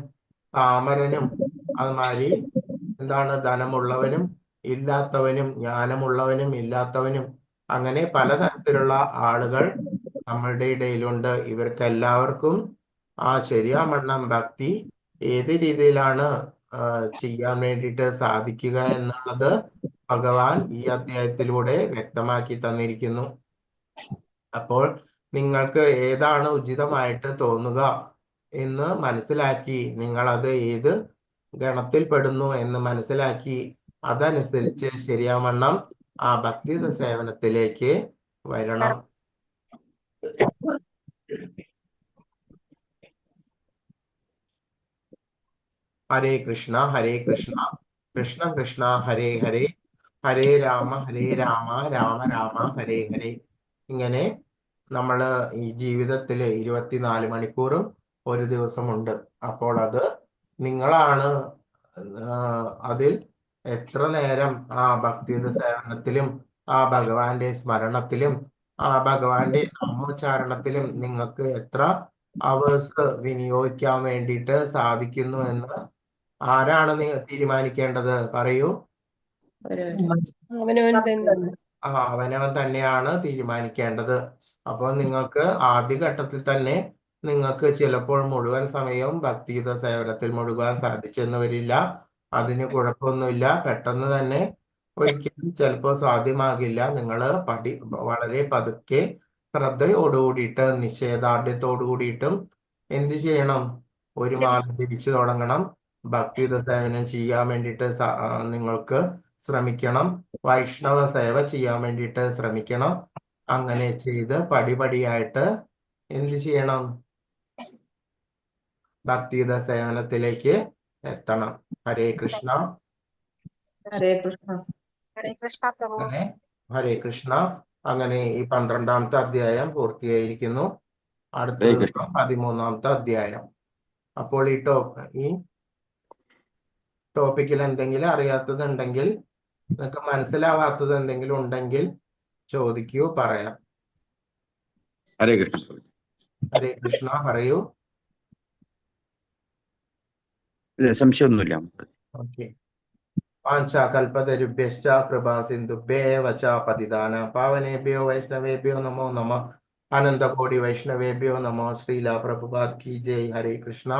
പാമരനും അതുമാതിരി എന്താണ് ധനമുള്ളവനും ഇല്ലാത്തവനും ജ്ഞാനമുള്ളവനും ഇല്ലാത്തവനും അങ്ങനെ പലതരത്തിലുള്ള ആളുകൾ നമ്മളുടെ ഇടയിലുണ്ട്. ഇവർക്കെല്ലാവർക്കും ശരിയാവണ്ണം ഭക്തി ഏത് രീതിയിലാണ് ചെയ്യാൻ വേണ്ടിയിട്ട് സാധിക്കുക എന്നുള്ളത് ഭഗവാൻ ഈ അധ്യായത്തിലൂടെ വ്യക്തമാക്കി തന്നിരിക്കുന്നു. അപ്പോൾ നിങ്ങൾക്ക് ഏതാണ് ഉചിതമായിട്ട് തോന്നുക എന്ന് മനസ്സിലാക്കി നിങ്ങൾ അത് ഏത് ഗണത്തിൽ പെടുന്നു എന്ന് മനസ്സിലാക്കി അതനുസരിച്ച് ശരിയാവണ്ണം ആ ഭക്തിയുത സേവനത്തിലേക്ക് വരണം. ഹരേ കൃഷ്ണ കൃഷ്ണ കൃഷ്ണ ഹരേ ഹരേ ഹരേ രാമ രാമ രാമ ഹരേ ഹരേ. ഇങ്ങനെ നമ്മൾ ഈ ജീവിതത്തിൽ 24 മണിക്കൂറും ഒരു ദിവസമുണ്ട്. അപ്പോൾ അത് നിങ്ങളാണ് അതിൽ എത്ര നേരം ആ ഭക്തിയുത സേവനത്തിലും ആ ഭഗവാന്റെ സ്മരണത്തിലും ആ ഭഗവാന്റെ നാമോച്ചാരണത്തിലും നിങ്ങൾക്ക് എത്ര അവേഴ്സ് വിനിയോഗിക്കാൻ വേണ്ടിയിട്ട് സാധിക്കുന്നു എന്ന് ആരാണ് തീരുമാനിക്കേണ്ടത്? പറയൂ. അവനവൻ തന്നെ. അവനവൻ തന്നെയാണ് തീരുമാനിക്കേണ്ടത്. അപ്പോൾ നിങ്ങൾക്ക് ആദ്യഘട്ടത്തിൽ തന്നെ നിങ്ങൾക്ക് ചിലപ്പോൾ മുഴുവൻ സമയവും ഭക്തിയുത സേവനത്തിൽ മുഴുകാൻ സാധിച്ചെന്ന് വരില്ല. അതിന് കുഴപ്പമൊന്നുമില്ല. പെട്ടെന്ന് തന്നെ ഒരിക്കലും ചിലപ്പോൾ സാധ്യമാകില്ല. നിങ്ങൾ വളരെ പതുക്കെ ശ്രദ്ധയോടുകൂടിയിട്ട് നിശ്ചയദാർഢ്യത്തോടു കൂടിയിട്ടും എന്ത് ചെയ്യണം? ഒരു മാല ജപിച്ചു തുടങ്ങണം. ഭക്തിയുത സേവനം ചെയ്യാൻ വേണ്ടിയിട്ട് നിങ്ങൾക്ക് ശ്രമിക്കണം. വൈഷ്ണവ സേവ ചെയ്യാൻ വേണ്ടിയിട്ട് ശ്രമിക്കണം. അങ്ങനെ ചെയ്ത് പടിപടിയായിട്ട് എന്ത് ചെയ്യണം? ഭക്തിയുത സേവനത്തിലേക്ക് എത്തണം. ഹരേ കൃഷ്ണ. ഹരേ കൃഷ്ണ. ഹരേ കൃഷ്ണ പ്രഭു. ഹരേ കൃഷ്ണ. അങ്ങനെ ഈ 12ാമത്തെ അധ്യായം പൂർത്തിയായിരിക്കുന്നു. അടുത്ത ഹരേ ദിവസം 13ാമത്തെ അധ്യായം. അപ്പോൾ ഈ ടോപ്പിക്കിൽ എന്തെങ്കിലും അറിയാത്തതുണ്ടെങ്കിൽ, നിങ്ങൾക്ക് മനസ്സിലാവാത്തത് എന്തെങ്കിലും ഉണ്ടെങ്കിൽ ചോദിക്കൂ, പറയാം. ഹരേ കൃഷ്ണ. ഹരേ കൃഷ്ണ. പറയൂ. സംശയമൊന്നുമില്ല. ഓക്കെ. വാഞ്ചാകൽപതരുഭ്യശ്ച കൃപാ സിന്ധുഭ്യേവ ച പതിതാന പാവനേഭ്യോ വൈഷ്ണവേഭ്യോ നമോ നമഃ. അനന്തകോടി വൈഷ്ണവേഭ്യോ നമോ. ശ്രീല പ്രഭുപാദ് കി ജയ്. ഹരേ കൃഷ്ണ.